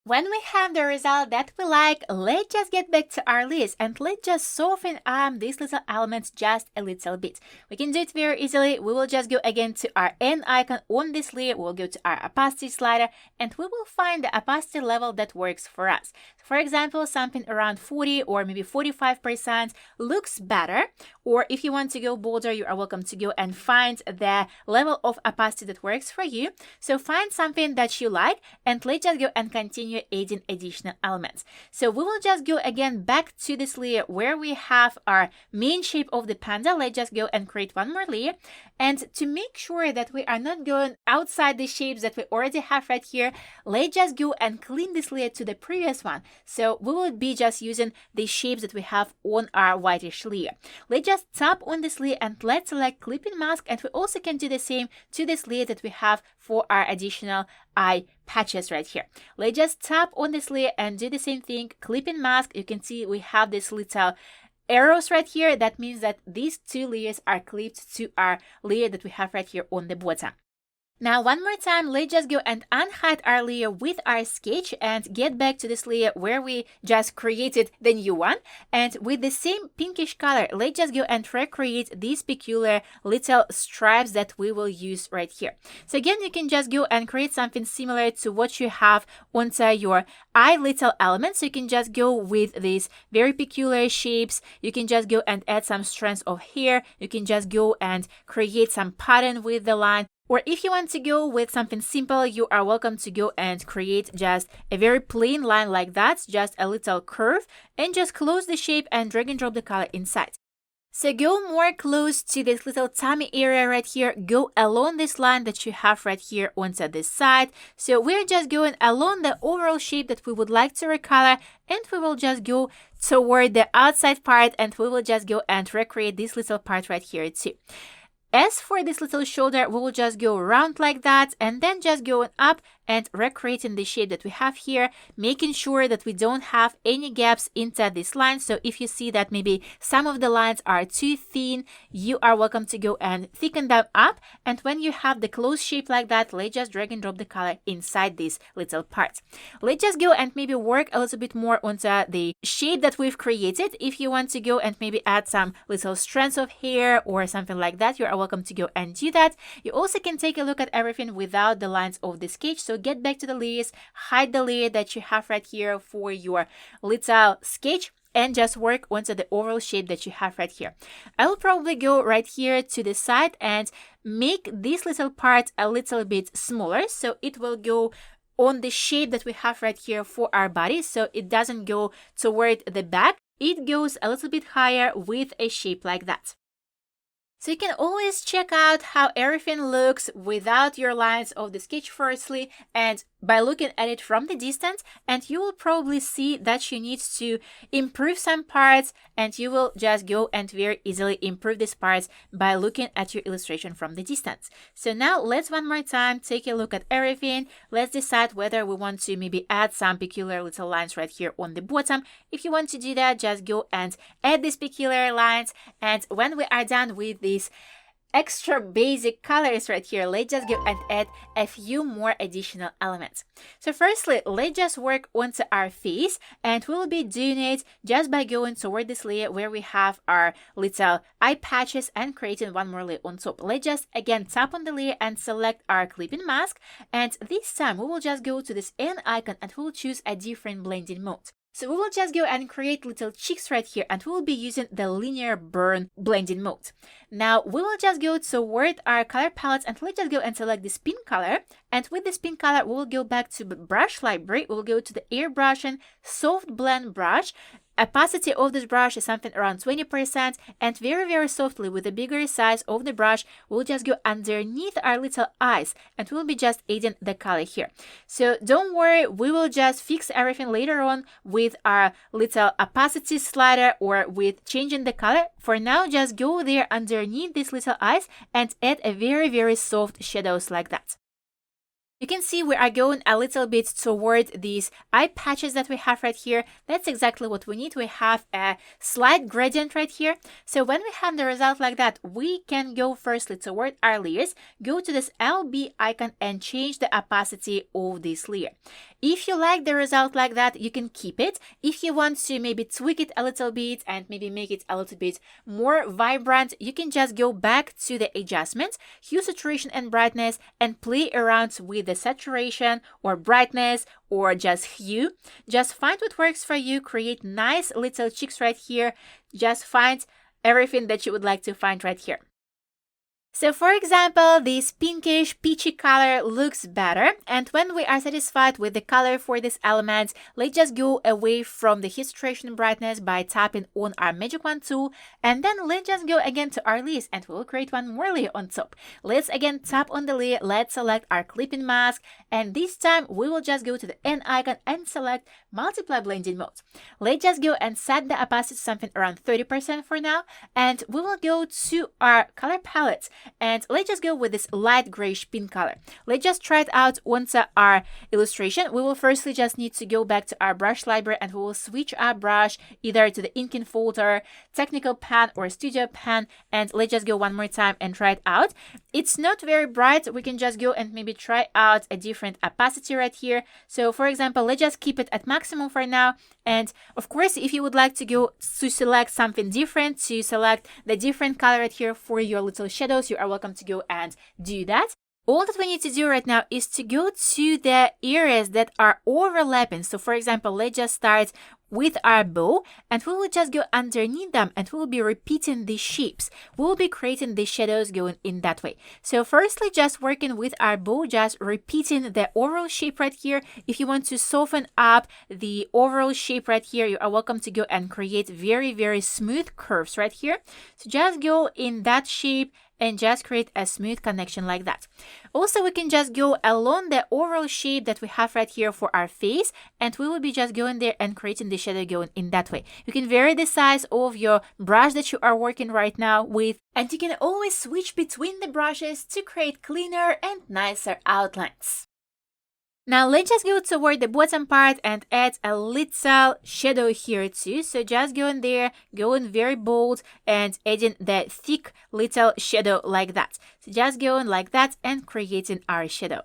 S1: When we have the result that we like, let's just get back to our list and let's just soften these little elements just a little bit. We can do it very easily. We will just go again to our N icon on this layer. We'll go to our opacity slider and we will find the opacity level that works for us. For example, something around 40 or maybe 45% looks better. Or if you want to go bolder, you are welcome to go and find the level of opacity that works for you. So find something that you like and let's just go and continue adding additional elements. So we will just go again back to this layer where we have our main shape of the panda. Let's just go and create one more layer. And to make sure that we are not going outside the shapes that we already have right here, let's just go and clean this layer to the previous one. So we will be just using the shapes that we have on our whitish layer. Let's just tap on this layer and let's select clipping mask, and we also can do the same to this layer that we have for our additional eye patches right here. Let's just tap on this layer and do the same thing, clipping mask. You can see we have this little arrows right here. That means that these two layers are clipped to our layer that we have right here on the bottom. Now, one more time, let's just go and unhide our layer with our sketch and get back to this layer where we just created the new one. And with the same pinkish color, let's just go and recreate these peculiar little stripes that we will use right here. So again, you can just go and create something similar to what you have onto your eye little elements. So you can just go with these very peculiar shapes. You can just go and add some strands of hair. You can just go and create some pattern with the line. Or if you want to go with something simple, you are welcome to go and create just a very plain line like that, just a little curve, and just close the shape and drag and drop the color inside. So go more close to this little tummy area right here. Go along this line that you have right here onto this side. So we're just going along the overall shape that we would like to recolor, and we will just go toward the outside part and we will just go and recreate this little part right here too. As for this little shoulder, we will just go around like that and then just going up and recreating the shape that we have here, making sure that we don't have any gaps inside this line. So if you see that maybe some of the lines are too thin, you are welcome to go and thicken them up. And when you have the close shape like that, let's just drag and drop the color inside this little part. Let's just go and maybe work a little bit more onto the shape that we've created. If you want to go and maybe add some little strands of hair or something like that, you are welcome to go and do that. You also can take a look at everything without the lines of the sketch. So get back to the layers, hide the layer that you have right here for your little sketch, and just work onto the overall shape that you have right here. I will probably go right here to the side and make this little part a little bit smaller, so it will go on the shape that we have right here for our body, so it doesn't go toward the back. It goes a little bit higher with a shape like that. So you can always check out how everything looks without your lines of the sketch firstly, and by looking at it from the distance, and you will probably see that you need to improve some parts, and you will just go and very easily improve these parts by looking at your illustration from the distance. So now let's one more time take a look at everything. Let's decide whether we want to maybe add some peculiar little lines right here on the bottom. If you want to do that, just go and add these peculiar lines, and when we are done with these extra basic colors right here, let's just go and add a few more additional elements. So firstly, let's just work onto our face, and we'll be doing it just by going toward this layer where we have our little eye patches and creating one more layer on top. Let's just again tap on the layer and select our clipping mask, and this time we will just go to this N icon and we'll choose a different blending mode. So we will just go and create little cheeks right here, and we will be using the linear burn blending mode. Now we will just go toward our color palettes, and let's just go and select this pink color. And with this pink color, we will go back to the brush library. We'll go to the airbrush and soft blend brush. opacity of this brush is something around 20%, and very softly with the bigger size of the brush, we'll just go underneath our little eyes and we'll be just adding the color here. So don't worry, we will just fix everything later on with our little opacity slider or with changing the color. For now, just go there underneath these little eyes and add a very soft shadows like that. You can see we are going a little bit toward these eye patches that we have right here. That's exactly what we need. We have a slight gradient right here. So when we have the result like that, we can go firstly toward our layers, go to this LB icon and change the opacity of this layer. If you like the result like that, you can keep it. If you want to maybe tweak it a little bit and maybe make it a little bit more vibrant, you can just go back to the adjustments, hue, saturation, and brightness, and play around with the saturation or brightness or just hue. Just find what works for you, create nice little cheeks right here. Just find everything that you would like to find right here. So for example, this pinkish peachy color looks better, and when we are satisfied with the color for this element, let's just go away from the hue, saturation, brightness by tapping on our magic wand tool, and then let's just go again to our layers and we'll create one more layer on top. Let's again tap on the layer, let's select our clipping mask, and this time we will just go to the N icon and select multiply blending mode. Let's just go and set the opacity to something around 30% for now, and we will go to our color palette. And let's just go with this light grayish pink color. Let's just try it out onto our illustration. We will firstly just need to go back to our brush library and we will switch our brush either to the inking folder, technical pan, or studio pan. And let's just go one more time and try it out. It's not very bright. We can just go and maybe try out a different opacity right here. So for example, let's just keep it at maximum for now. And of course, if you would like to go to select something different, to select the different color right here for your little shadows, you are welcome to go and do that. All that we need to do right now is to go to the areas that are overlapping. So for example, let's just start with our bow and we will just go underneath them and we will be repeating these shapes. We will be creating the shadows going in that way. So firstly, just working with our bow, just repeating the overall shape right here. If you want to soften up the overall shape right here, you are welcome to go and create very smooth curves right here. So just go in that shape and just create a smooth connection like that. Also, we can just go along the overall shape that we have right here for our face, and we will be just going there and creating the shadow going in that way. You can vary the size of your brush that you are working right now with, and you can always switch between the brushes to create cleaner and nicer outlines. Now let's just go toward the bottom part and add a little shadow here too. So just go in there, going very bold and adding the thick little shadow like that. So just going like that and creating our shadow.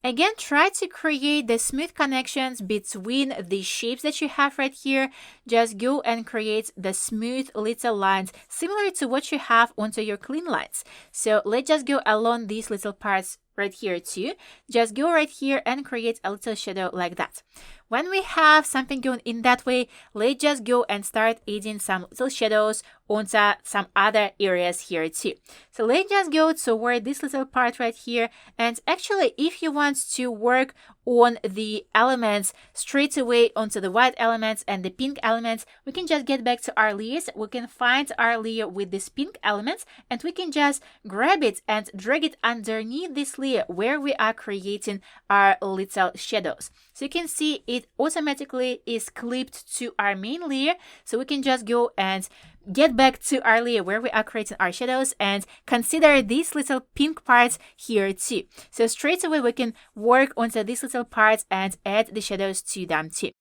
S1: Again, try to create the smooth connections between the shapes that you have right here. Just go and create the smooth little lines similar to what you have onto your clean lines. So let's just go along these little parts right here too. Just go right here and create a little shadow like that. When we have something going in that way, let's just go and start adding some little shadows onto some other areas here too. So let's just go toward this little part right here. And actually, if you want to work on the elements straight away onto the white elements and the pink elements, we can just get back to our layers. We can find our layer with this pink elements and we can just grab it and drag it underneath this layer where we are creating our little shadows. So you can see it automatically is clipped to our main layer. So we can just go and get back to our layer where we are creating our shadows and consider these little pink parts here too. So straight away we can work onto these little parts and add the shadows to them too.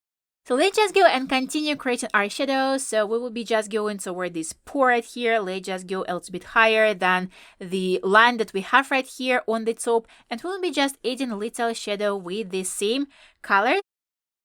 S1: So let's just go and continue creating our shadows. So we will be just going toward this pore right here. Let's just go a little bit higher than the line that we have right here on the top. And we'll be just adding a little shadow with the same color.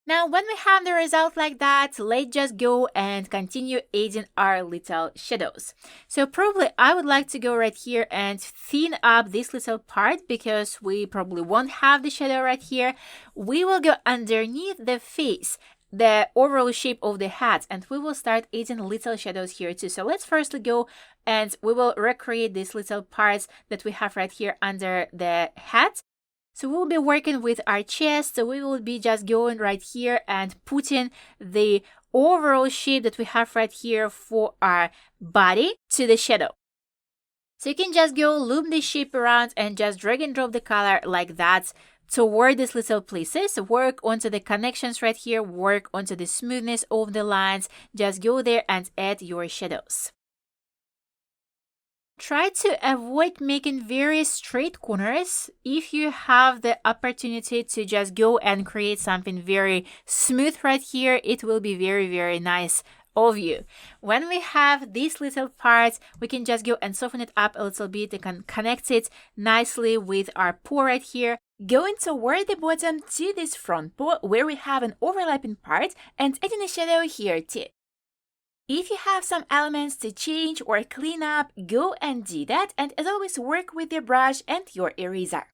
S1: Now, when we have the result like that, let's just go and continue adding our little shadows. So probably I would like to go right here and thin up this little part because we probably won't have the shadow right here. We will go underneath the face, the overall shape of the hat, and we will start adding little shadows here too. So let's firstly go and we will recreate these little parts that we have right here under the hat. So we'll be working with our chest, so we will be just going right here and putting the overall shape that we have right here for our body to the shadow. So you can just go loop the shape around and just drag and drop the color like that toward these little places. Work onto the connections right here, work onto the smoothness of the lines. Just go there and add your shadows. Try to avoid making very straight corners. If you have the opportunity to just go and create something very smooth right here, it will be very, very nice of you. When we have these little parts, we can just go and soften it up a little bit. You can connect it nicely with our paw right here. Going toward the bottom to this front paw where we have an overlapping part and adding a shadow here too. If you have some elements to change or clean up, go and do that, and as always, work with your brush and your eraser.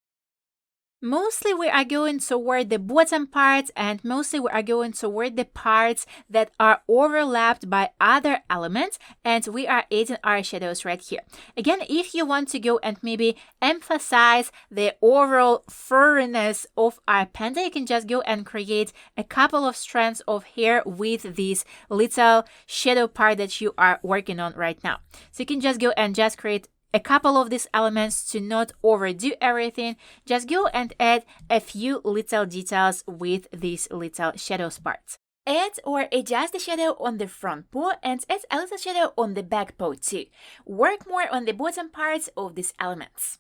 S1: Mostly we are going toward the bottom parts, and mostly we are going toward the parts that are overlapped by other elements, and we are adding our shadows right here. Again, if you want to go and maybe emphasize the overall furriness of our panda, you can just go and create a couple of strands of hair with this little shadow part that you are working on right now. So you can just go and just create a couple of these elements to not overdo everything. Just go and add a few little details with these little shadows parts. Add or adjust the shadow on the front paw and add a little shadow on the back paw too. Work more on the bottom parts of these elements.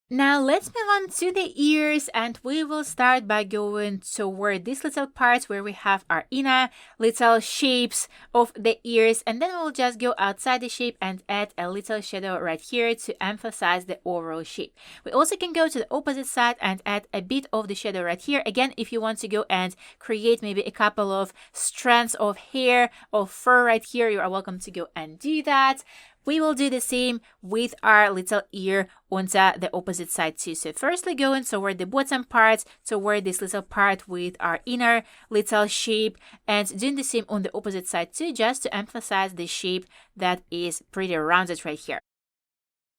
S1: Now let's move on to the ears, and we will start by going toward these little parts where we have our inner little shapes of the ears, and then we'll just go outside the shape and add a little shadow right here to emphasize the overall shape. We also can go to the opposite side and add a bit of the shadow right here. Again, if you want to go and create maybe a couple of strands of hair or fur right here, you are welcome to go and do that. We will do the same with our little ear onto the opposite side too. So firstly going toward the bottom part, toward this little part with our inner little shape, and doing the same on the opposite side too, just to emphasize the shape that is pretty rounded right here.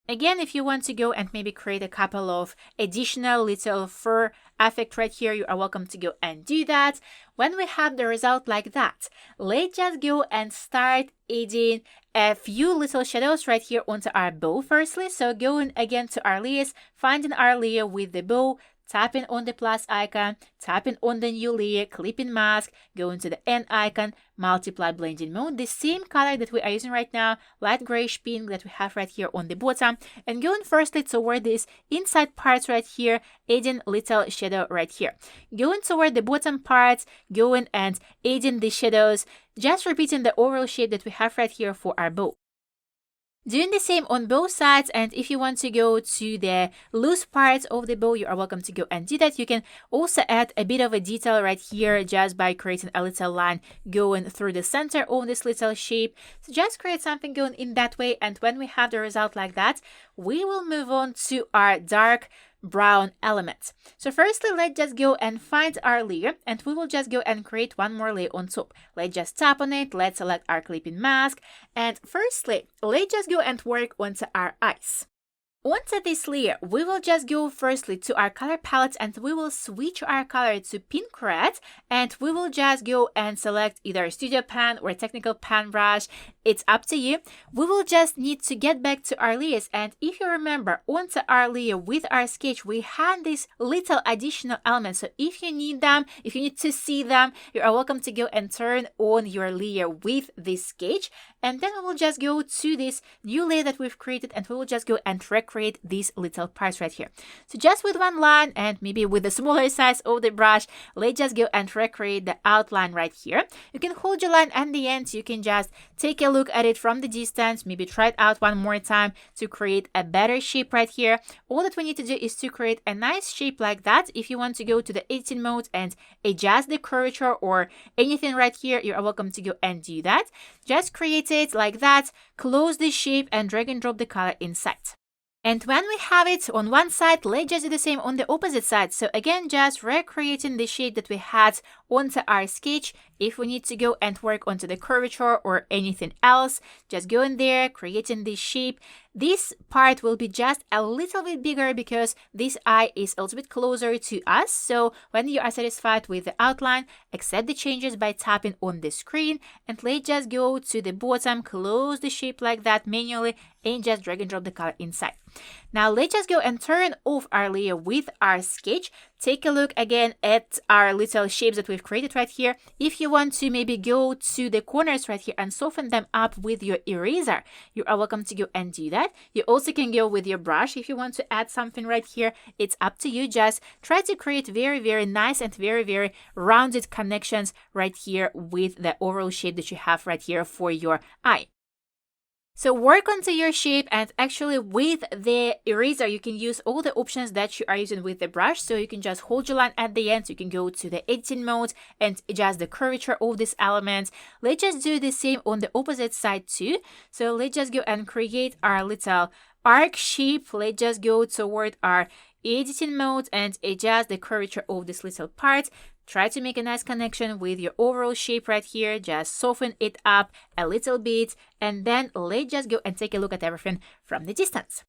S1: Again, if you want to go and maybe create a couple of additional little fur effect right here, you are welcome to go and do that. When we have the result like that, let's just go and start adding a few little shadows right here onto our bow firstly. So going again to our layers, finding our layer with the bow, tapping on the plus icon, tapping on the new layer, clipping mask, going to the N icon, multiply blending mode, the same color that we are using right now, light grayish pink that we have right here on the bottom, and going firstly toward these inside parts right here, adding little shadow right here. Going toward the bottom parts, going and adding the shadows, just repeating the overall shape that we have right here for our bow. Doing the same on both sides, and if you want to go to the loose parts of the bow, you are welcome to go and do that. You can also add a bit of a detail right here just by creating a little line going through the center of this little shape. So just create something going in that way, and when we have the result like that, we will move on to our dark brown element. So firstly, let's just go and find our layer, and we will just go and create one more layer on top. Let's just tap on it, let's select our clipping mask, and firstly, let's just go and work onto our eyes. Onto this layer, we will just go firstly to our color palette, and we will switch our color to pink red, and we will just go and select either studio pen or technical pen brush. It's up to you. We will just need to get back to our layers, and if you remember, onto our layer with our sketch, we had these little additional elements. So if you need them, if you need to see them, you are welcome to go and turn on your layer with this sketch, and then we will just go to this new layer that we've created, and we will just go and recreate these little parts right here. So just with one line and maybe with the smaller size of the brush, let's just go and recreate the outline right here. You can hold your line at the end. You can just take a look at it from the distance, maybe try it out one more time to create a better shape right here. All that we need to do is to create a nice shape like that. If you want to go to the editing mode and adjust the curvature or anything right here, you are welcome to go and do that. Just create it like that, close the shape, and drag and drop the color inside. And when we have it on one side, let's just do the same on the opposite side. So again, just recreating the shape that we had onto our sketch, If we need to go and work onto the curvature or anything else, just go in there, creating this shape. This part will be just a little bit bigger because this eye is a little bit closer to us. So when you are satisfied with the outline, accept the changes by tapping on the screen, and let's just go to the bottom, close the shape like that manually, and just drag and drop the color inside. Now let's just go and turn off our layer with our sketch. Take a look again at our little shapes that we've created right here. If you want to maybe go to the corners right here and soften them up with your eraser, you are welcome to go and do that. You also can go with your brush if you want to add something right here. It's up to you. Just try to create very, very nice and very, very rounded connections right here with the overall shape that you have right here for your eye. So work onto your shape, and actually with the eraser you can use all the options that you are using with the brush. So you can just hold your line at the end, so you can go to the editing mode and adjust the curvature of this element. Let's just do the same on the opposite side too. So let's just go and create our little arc shape. Let's just go toward our editing mode and adjust the curvature of this little part. Try to make a nice connection with your overall shape right here. Just soften it up a little bit, and then let's just go and take a look at everything from the distance.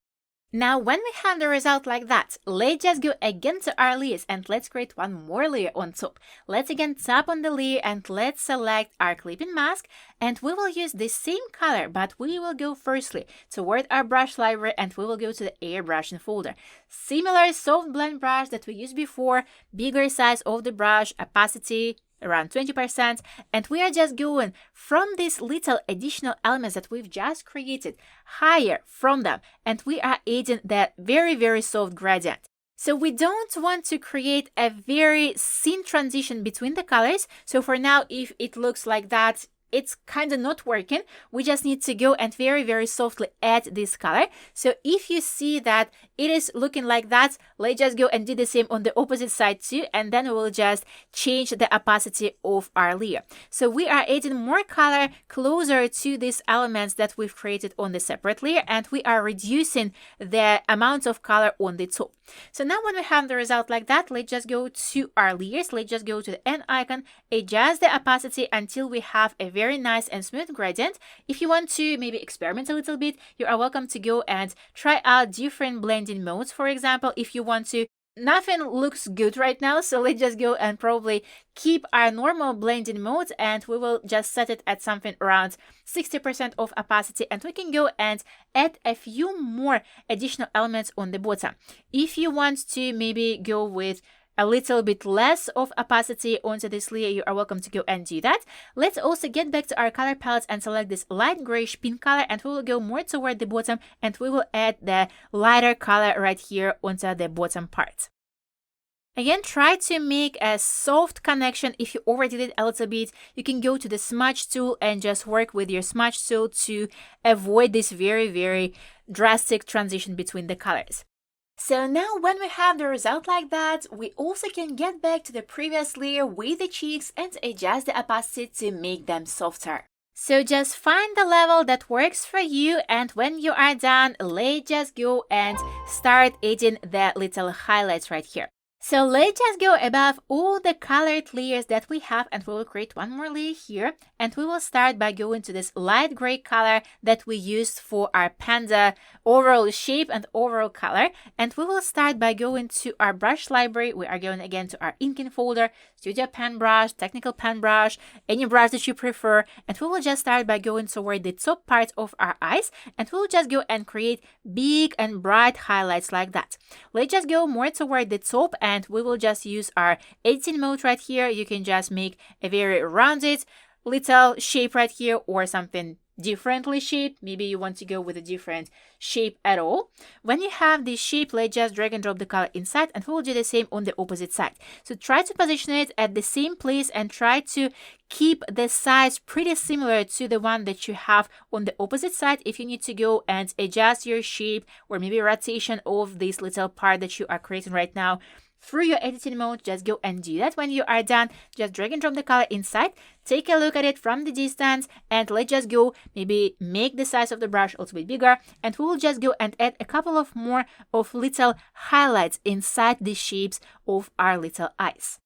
S1: Now, when we have the result like that, let's just go again to our layers and let's create one more layer on top. Let's again tap on the layer and let's select our clipping mask, and we will use the same color, but we will go firstly toward our brush library and we will go to the airbrushing folder. Similar soft blend brush that we used before, bigger size of the brush, opacity around 20%, and we are just going from these little additional elements that we've just created higher from them, and we are adding that very, very soft gradient. So we don't want to create a very thin transition between the colors. So for now, if it looks like that, it's kind of not working. We just need to go and very, very softly add this color. So if you see that it is looking like that, let's just go and do the same on the opposite side too, and then we will just change the opacity of our layer. So we are adding more color closer to these elements that we've created on the separate layer, and we are reducing the amount of color on the top. So now when we have the result like that, let's just go to our layers. Let's just go to the N icon, adjust the opacity until we have a very nice and smooth gradient. If you want to maybe experiment a little bit, you are welcome to go and try out different blending modes. For example, if you want to, nothing looks good right now, so let's just go and probably keep our normal blending mode, and we will just set it at something around 60% of opacity, and we can go and add a few more additional elements on the bottom. If you want to maybe go with a little bit less of opacity onto this layer, you are welcome to go and do that. Let's also get back to our color palettes and select this light grayish pink color, and we will go more toward the bottom, and we will add the lighter color right here onto the bottom part. Again, try to make a soft connection. If you already did a little bit, you can go to the smudge tool and just work with your smudge tool to avoid this very, very drastic transition between the colors. So now when we have the result like that, we also can get back to the previous layer with the cheeks and adjust the opacity to make them softer. So just find the level that works for you, and when you are done, let's just go and start adding the little highlights right here. So let's just go above all the colored layers that we have, and we will create one more layer here, and we will start by going to this light gray color that we used for our panda overall shape and overall color, and we will start by going to our brush library. We are going again to our inking folder, studio pen brush, technical pen brush, any brush that you prefer, and we will just start by going toward the top part of our eyes, and we will just go and create big and bright highlights like that. Let's just go more toward the top, and we will just use our editing mode right here. You can just make a very rounded little shape right here, or something differently shaped. Maybe you want to go with a different shape at all. When you have this shape, let's just drag and drop the color inside, and we will do the same on the opposite side. So try to position it at the same place and try to keep the size pretty similar to the one that you have on the opposite side. If you need to go and adjust your shape or maybe rotation of this little part that you are creating right now through your editing mode, just go and do that. When you are done, just drag and drop the color inside, take a look at it from the distance, and let's just go maybe make the size of the brush a little bit bigger, and we will just go and add a couple of more of little highlights inside the shapes of our little eyes.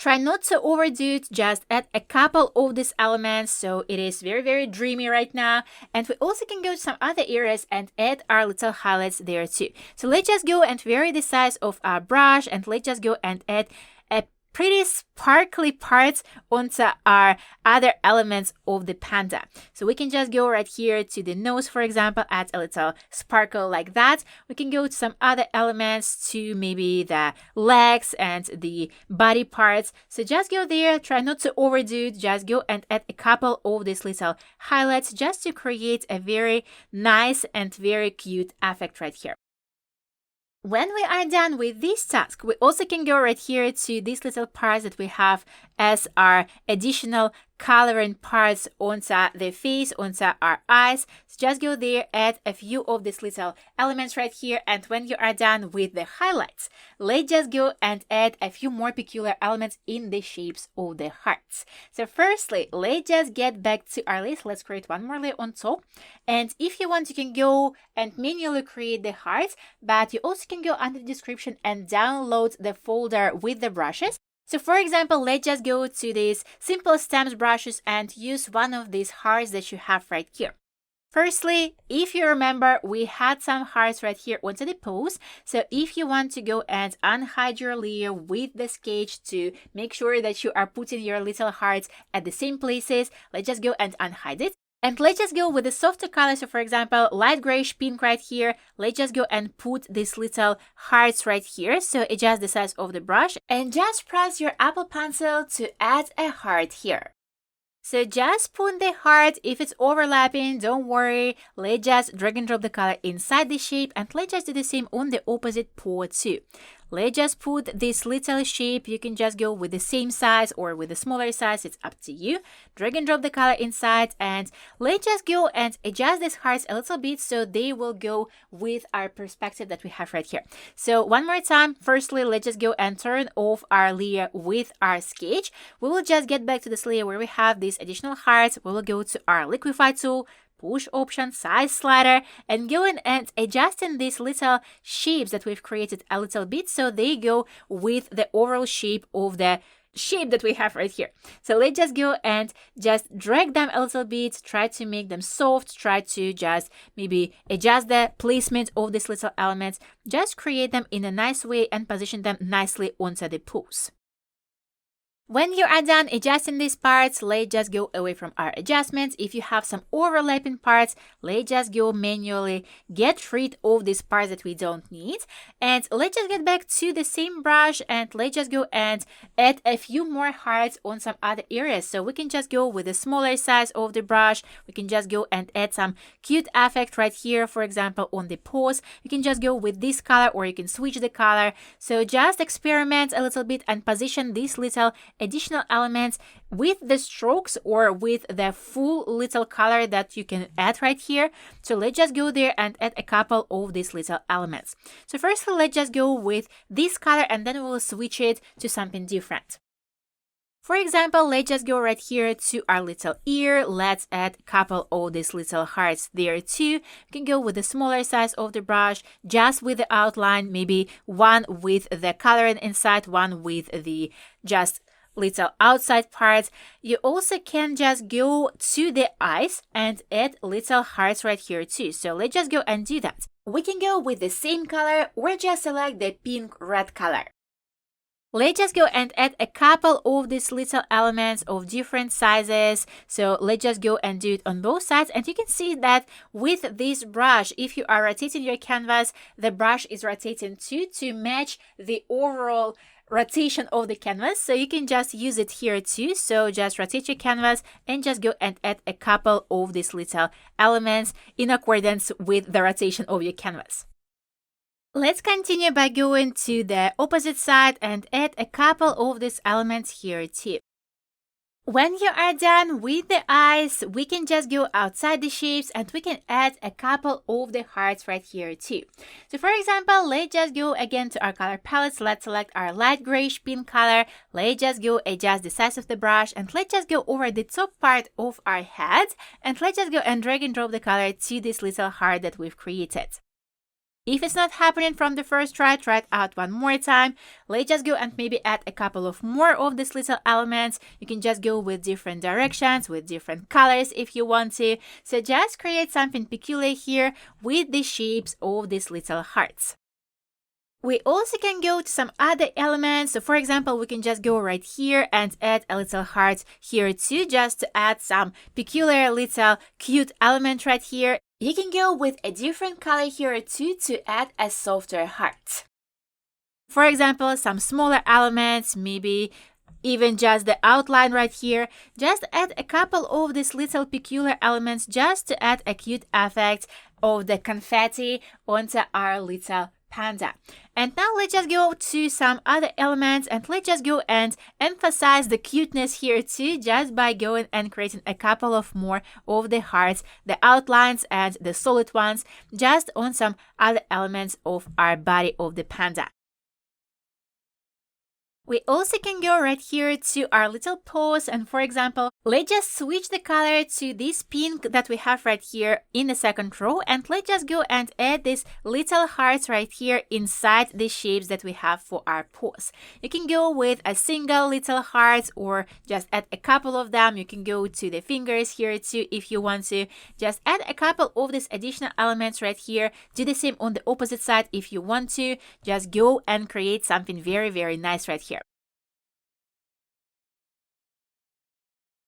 S1: Try not to overdo it, just add a couple of these elements so it is very, very dreamy right now. And we also can go to some other areas and add our little highlights there too. So let's just go and vary the size of our brush, and let's just go and add a pretty sparkly parts onto our other elements of the panda. So we can just go right here to the nose, for example, add a little sparkle like that. We can go to some other elements, to maybe the legs and the body parts. So just go there, try not to overdo it, just go and add a couple of these little highlights just to create a very nice and very cute effect right here. When we are done with this task, we also can go right here to these little parts that we have as our additional coloring parts onto the face, onto our eyes. So just go there, add a few of these little elements right here, and when you are done with the highlights, let's just go and add a few more peculiar elements in the shapes of the hearts. So firstly, let's just get back to our list. Let's create one more layer on top, and if you want, you can go and manually create the hearts, but you also can go under the description and download the folder with the brushes. So for example, let's just go to these simple stems brushes and use one of these hearts that you have right here. Firstly, if you remember, we had some hearts right here onto the pose. So if you want to go and unhide your layer with the sketch to make sure that you are putting your little hearts at the same places, let's just go and unhide it. And let's just go with the softer color. So for example, light grayish pink right here. Let's just go and put these little hearts right here. So adjust the size of the brush and just press your Apple Pencil to add a heart here. So just put the heart. If it's overlapping, don't worry. Let's just drag and drop the color inside the shape, and let's just do the same on the opposite paw too. Let's just put this little shape. You can just go with the same size or with the smaller size. It's up to you. Drag and drop the color inside, and let's just go and adjust these hearts a little bit so they will go with our perspective that we have right here. So one more time. Firstly, let's just go and turn off our layer with our sketch. We will just get back to this layer where we have these additional hearts. We will go to our Liquify tool, push option, size slider, and go in and adjusting these little shapes that we've created a little bit so they go with the overall shape of the shape that we have right here. So let's just go and just drag them a little bit, try to make them soft, try to just maybe adjust the placement of these little elements, just create them in a nice way and position them nicely onto the pose. When you are done adjusting these parts, let's just go away from our adjustments. If you have some overlapping parts, let's just go manually get rid of these parts that we don't need. And let's just get back to the same brush and let's just go and add a few more hearts on some other areas. So we can just go with the smaller size of the brush. We can just go and add some cute effect right here, for example, on the paws. You can just go with this color or you can switch the color. So just experiment a little bit and position these little additional elements with the strokes or with the full little color that you can add right here. So let's just go there and add a couple of these little elements. So firstly, let's just go with this color and then we'll switch it to something different. For example, let's just go right here to our little ear. Let's add a couple of these little hearts there too. You can go with the smaller size of the brush, just with the outline, maybe one with the coloring inside, one with the just little outside parts. You also can just go to the eyes and add little hearts right here too. So let's just go and do that. We can go with the same color or just select the pink red color. Let's just go and add a couple of these little elements of different sizes. So let's just go and do it on both sides. And you can see that with this brush, if you are rotating your canvas, the brush is rotating too to match the overall rotation of the canvas. So you can just use it here too. So just rotate your canvas and just go and add a couple of these little elements in accordance with the rotation of your canvas. Let's continue by going to the opposite side and add a couple of these elements here too. When you are done with the eyes, we can just go outside the shapes and we can add a couple of the hearts right here too. So for example, let's just go again to our color palettes. Let's select our light grayish pink color. Let's just go adjust the size of the brush and let's just go over the top part of our head and let's just go and drag and drop the color to this little heart that we've created. If it's not happening from the first try it out one more time. Let's just go and maybe add a couple of more of these little elements. You can just go with different directions, with different colors if you want to. So just create something peculiar here with the shapes of these little hearts. We also can go to some other elements. So for example, we can just go right here and add a little heart here too, just to add some peculiar little cute element right here. You can go with a different color here too to add a softer heart. For example, some smaller elements, maybe even just the outline right here. Just add a couple of these little peculiar elements just to add a cute effect of the confetti onto our little panda. And now let's just go to some other elements and let's just go and emphasize the cuteness here too, just by going and creating a couple of more of the hearts, the outlines and the solid ones, just on some other elements of our body of the panda. We also can go right here to our little paws, and for example, let's just switch the color to this pink that we have right here in the second row, and let's just go and add these little hearts right here inside the shapes that we have for our paws. You can go with a single little heart or just add a couple of them. You can go to the fingers here too if you want to. Just add a couple of these additional elements right here. Do the same on the opposite side if you want to. Just go and create something very, very nice right here.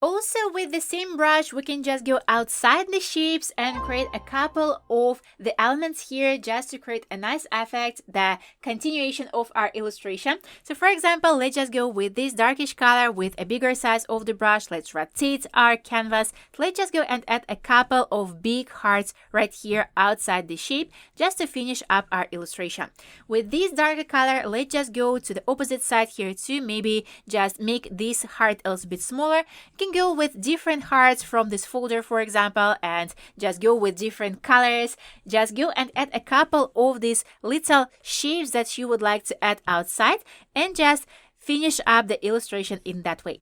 S1: Also, with the same brush, we can just go outside the shapes and create a couple of the elements here just to create a nice effect, the continuation of our illustration. So for example, let's just go with this darkish color with a bigger size of the brush. Let's rotate our canvas. Let's just go and add a couple of big hearts right here outside the shape just to finish up our illustration. With this darker color, let's just go to the opposite side here too. Maybe just make this heart a little bit smaller. You can go with different hearts from this folder, for example, and just go with different colors. Just go and add a couple of these little shapes that you would like to add outside and just finish up the illustration in that way.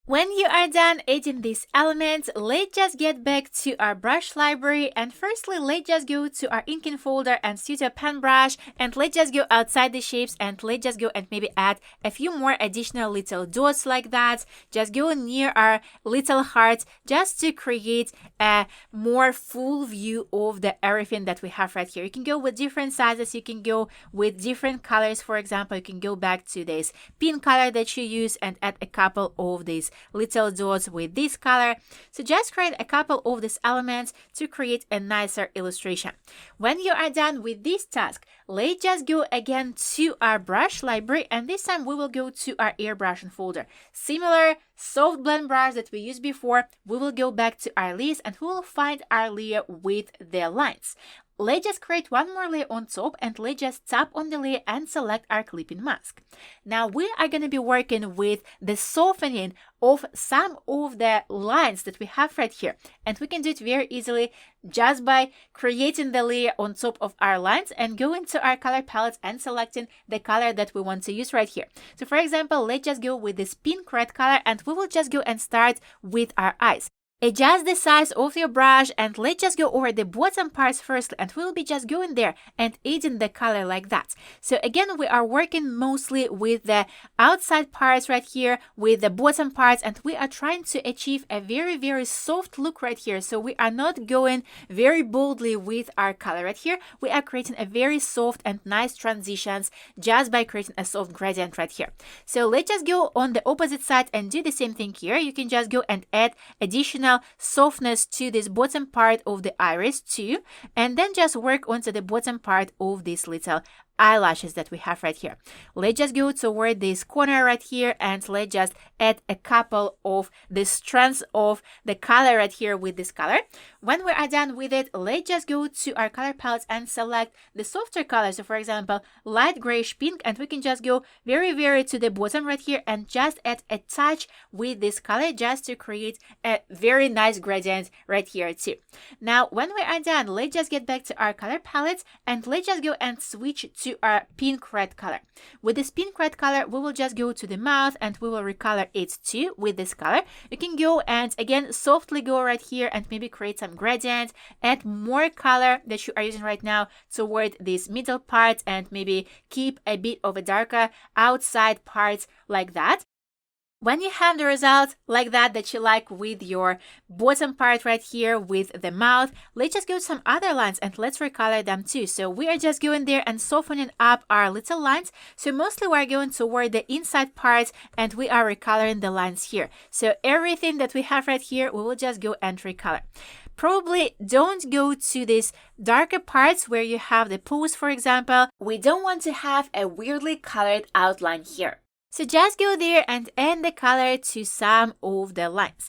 S1: When you are done adding these elements, let's just get back to our brush library, and firstly let's just go to our inking folder and Studio Pen brush, and let's just go outside the shapes and let's just go and maybe add a few more additional little dots like that. Just go near our little hearts just to create a more full view of the everything that we have right here. You can go with different sizes, you can go with different colors. For example, you can go back to this pink color that you use and add a couple of these little dots with this color. So just create a couple of these elements to create a nicer illustration. When you are done with this task, let's just go again to our brush library, and this time we will go to our airbrushing folder. Similar soft blend brush that we used before, we will go back to our list and we will find our layer with the lines. Let's just create one more layer on top and let's just tap on the layer and select our clipping mask. Now we are going to be working with the softening of some of the lines that we have right here, and we can do it very easily just by creating the layer on top of our lines and going to our color palette and selecting the color that we want to use right here. So for example, let's just go with this pink red color and we will just go and start with our eyes. Adjust the size of your brush and let's just go over the bottom parts first, and we'll be just going there and adding the color like that. So again, we are working mostly with the outside parts right here, with the bottom parts, and we are trying to achieve a very, very soft look right here. So we are not going very boldly with our color right here. We are creating a very soft and nice transitions just by creating a soft gradient right here. So let's just go on the opposite side and do the same thing here. You can just go and add additional softness to this bottom part of the iris too, and then just work onto the bottom part of this little eyelashes that we have right here. Let's just go toward this corner right here and let's just add a couple of the strands of the color right here with this color. When we are done with it, let's just go to our color palette and select the softer color. So for example, light grayish pink, and we can just go very, very to the bottom right here and just add a touch with this color just to create a very nice gradient right here too. Now, when we are done, let's just get back to our color palette and let's just go and switch to our pink red color. With this pink red color, we will just go to the mouth and we will recolor it too with this color. You can go and again softly go right here and maybe create some gradient, add more color that you are using right now toward this middle part, and maybe keep a bit of a darker outside part like that. When you have the result like that you like with your bottom part right here with the mouth, let's just go to some other lines and let's recolor them too. So we are just going there and softening up our little lines. So mostly we're going toward the inside part and we are recoloring the lines here. So everything that we have right here, we will just go and recolor. Probably don't go to these darker parts where you have the pose, for example. We don't want to have a weirdly colored outline here. So just go there and add the color to some of the lines.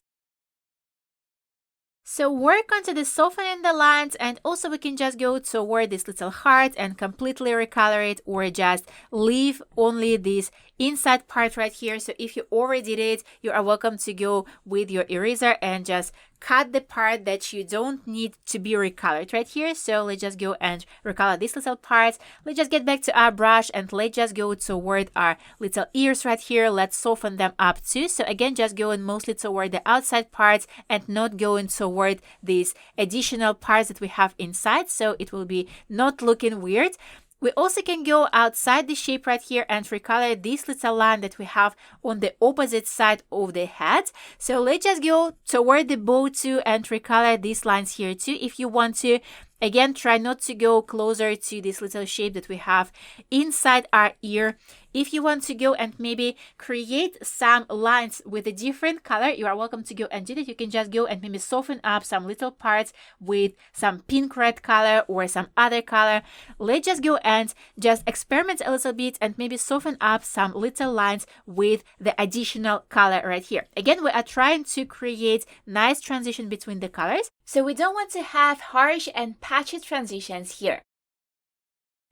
S1: So work onto the softening the lines, and also we can just go toward this little heart and completely recolor it, or just leave only this inside part right here. So if you already did it, you are welcome to go with your eraser and just cut the part that you don't need to be recolored right here. So let's just go and recolor this little part. Let's just get back to our brush and let's just go toward our little ears right here. Let's soften them up too. So again, just going mostly toward the outside parts and not going toward these additional parts that we have inside. So it will be not looking weird. We also can go outside the shape right here and recolor this little line that we have on the opposite side of the head. So let's just go toward the bow too and recolor these lines here too if you want to. Again, try not to go closer to this little shape that we have inside our ear. If you want to go and maybe create some lines with a different color, you are welcome to go and do that. You can just go and maybe soften up some little parts with some pink red color or some other color. Let's just go and just experiment a little bit and maybe soften up some little lines with the additional color right here. Again, we are trying to create nice transition between the colors. So we don't want to have harsh and patchy transitions here.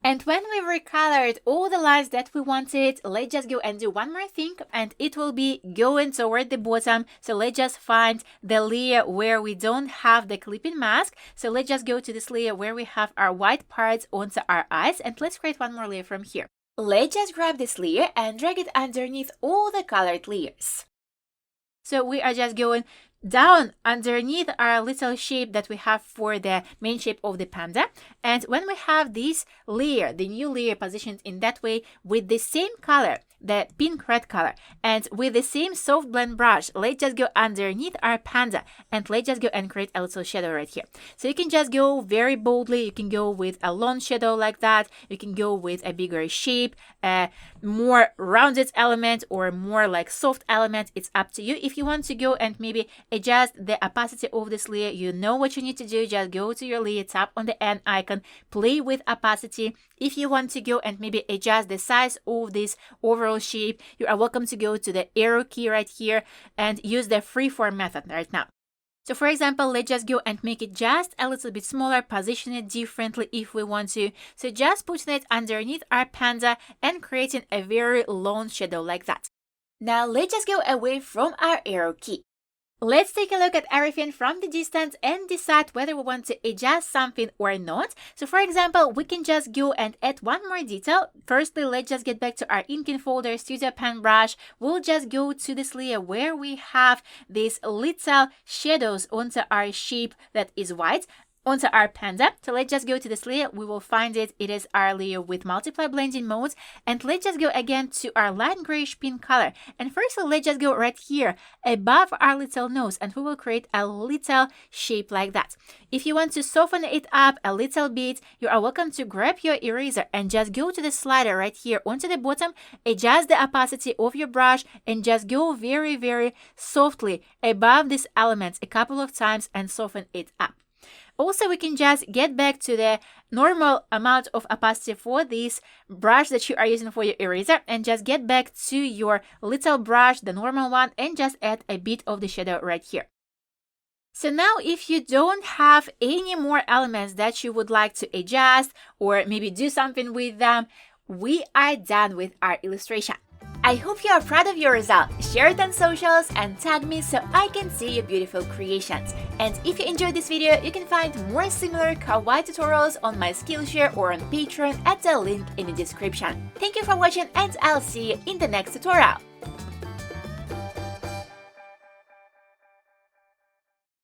S1: And when we've recolored all the lines that we wanted, let's just go and do one more thing, and it will be going toward the bottom. So let's just find the layer where we don't have the clipping mask. So let's just go to this layer where we have our white parts onto our eyes, and let's create one more layer from here. Let's just grab this layer and drag it underneath all the colored layers. So we are just going down underneath our little shape that we have for the main shape of the panda. And when we have this layer, the new layer positioned in that way with the same color, the pink red color, and with the same soft blend brush, let's just go underneath our panda and let's just go and create a little shadow right here. So you can just go very boldly. You can go with a long shadow like that. You can go with a bigger shape, a more rounded element, or more like soft element. It's up to you. If you want to go and maybe adjust the opacity of this layer, you know what you need to do. Just go to your layer, tap on the N icon, play with opacity. If you want to go and maybe adjust the size of this overall shape, you are welcome to go to the arrow key right here and use the freeform method right now. So for example, let's just go and make it just a little bit smaller, position it differently if we want to. So just putting it underneath our panda and creating a very long shadow like that. Now let's just go away from our arrow key. Let's take a look at everything from the distance and decide whether we want to adjust something or not. So for example, we can just go and add one more detail. Firstly, let's just get back to our inking folder, Studio Pen Brush. We'll just go to this layer where we have these little shadows onto our shape that is white, onto our panda. So let's just go to this layer. We will find it. It is our layer with multiply blending mode. And let's just go again to our light grayish pink color. And firstly, let's just go right here above our little nose and we will create a little shape like that. If you want to soften it up a little bit, you are welcome to grab your eraser and just go to the slider right here onto the bottom, adjust the opacity of your brush and just go very, very softly above these elements a couple of times and soften it up. Also, we can just get back to the normal amount of opacity for this brush that you are using for your eraser and just get back to your little brush, the normal one, and just add a bit of the shadow right here. So now if you don't have any more elements that you would like to adjust or maybe do something with them, we are done with our illustration. I hope you are proud of your result. share it on socials, and tag me so I can see your beautiful creations. And if you enjoyed this video, you can find more similar kawaii tutorials on my Skillshare or on Patreon at the link in the description. Thank you for watching, and I'll see you in the next tutorial.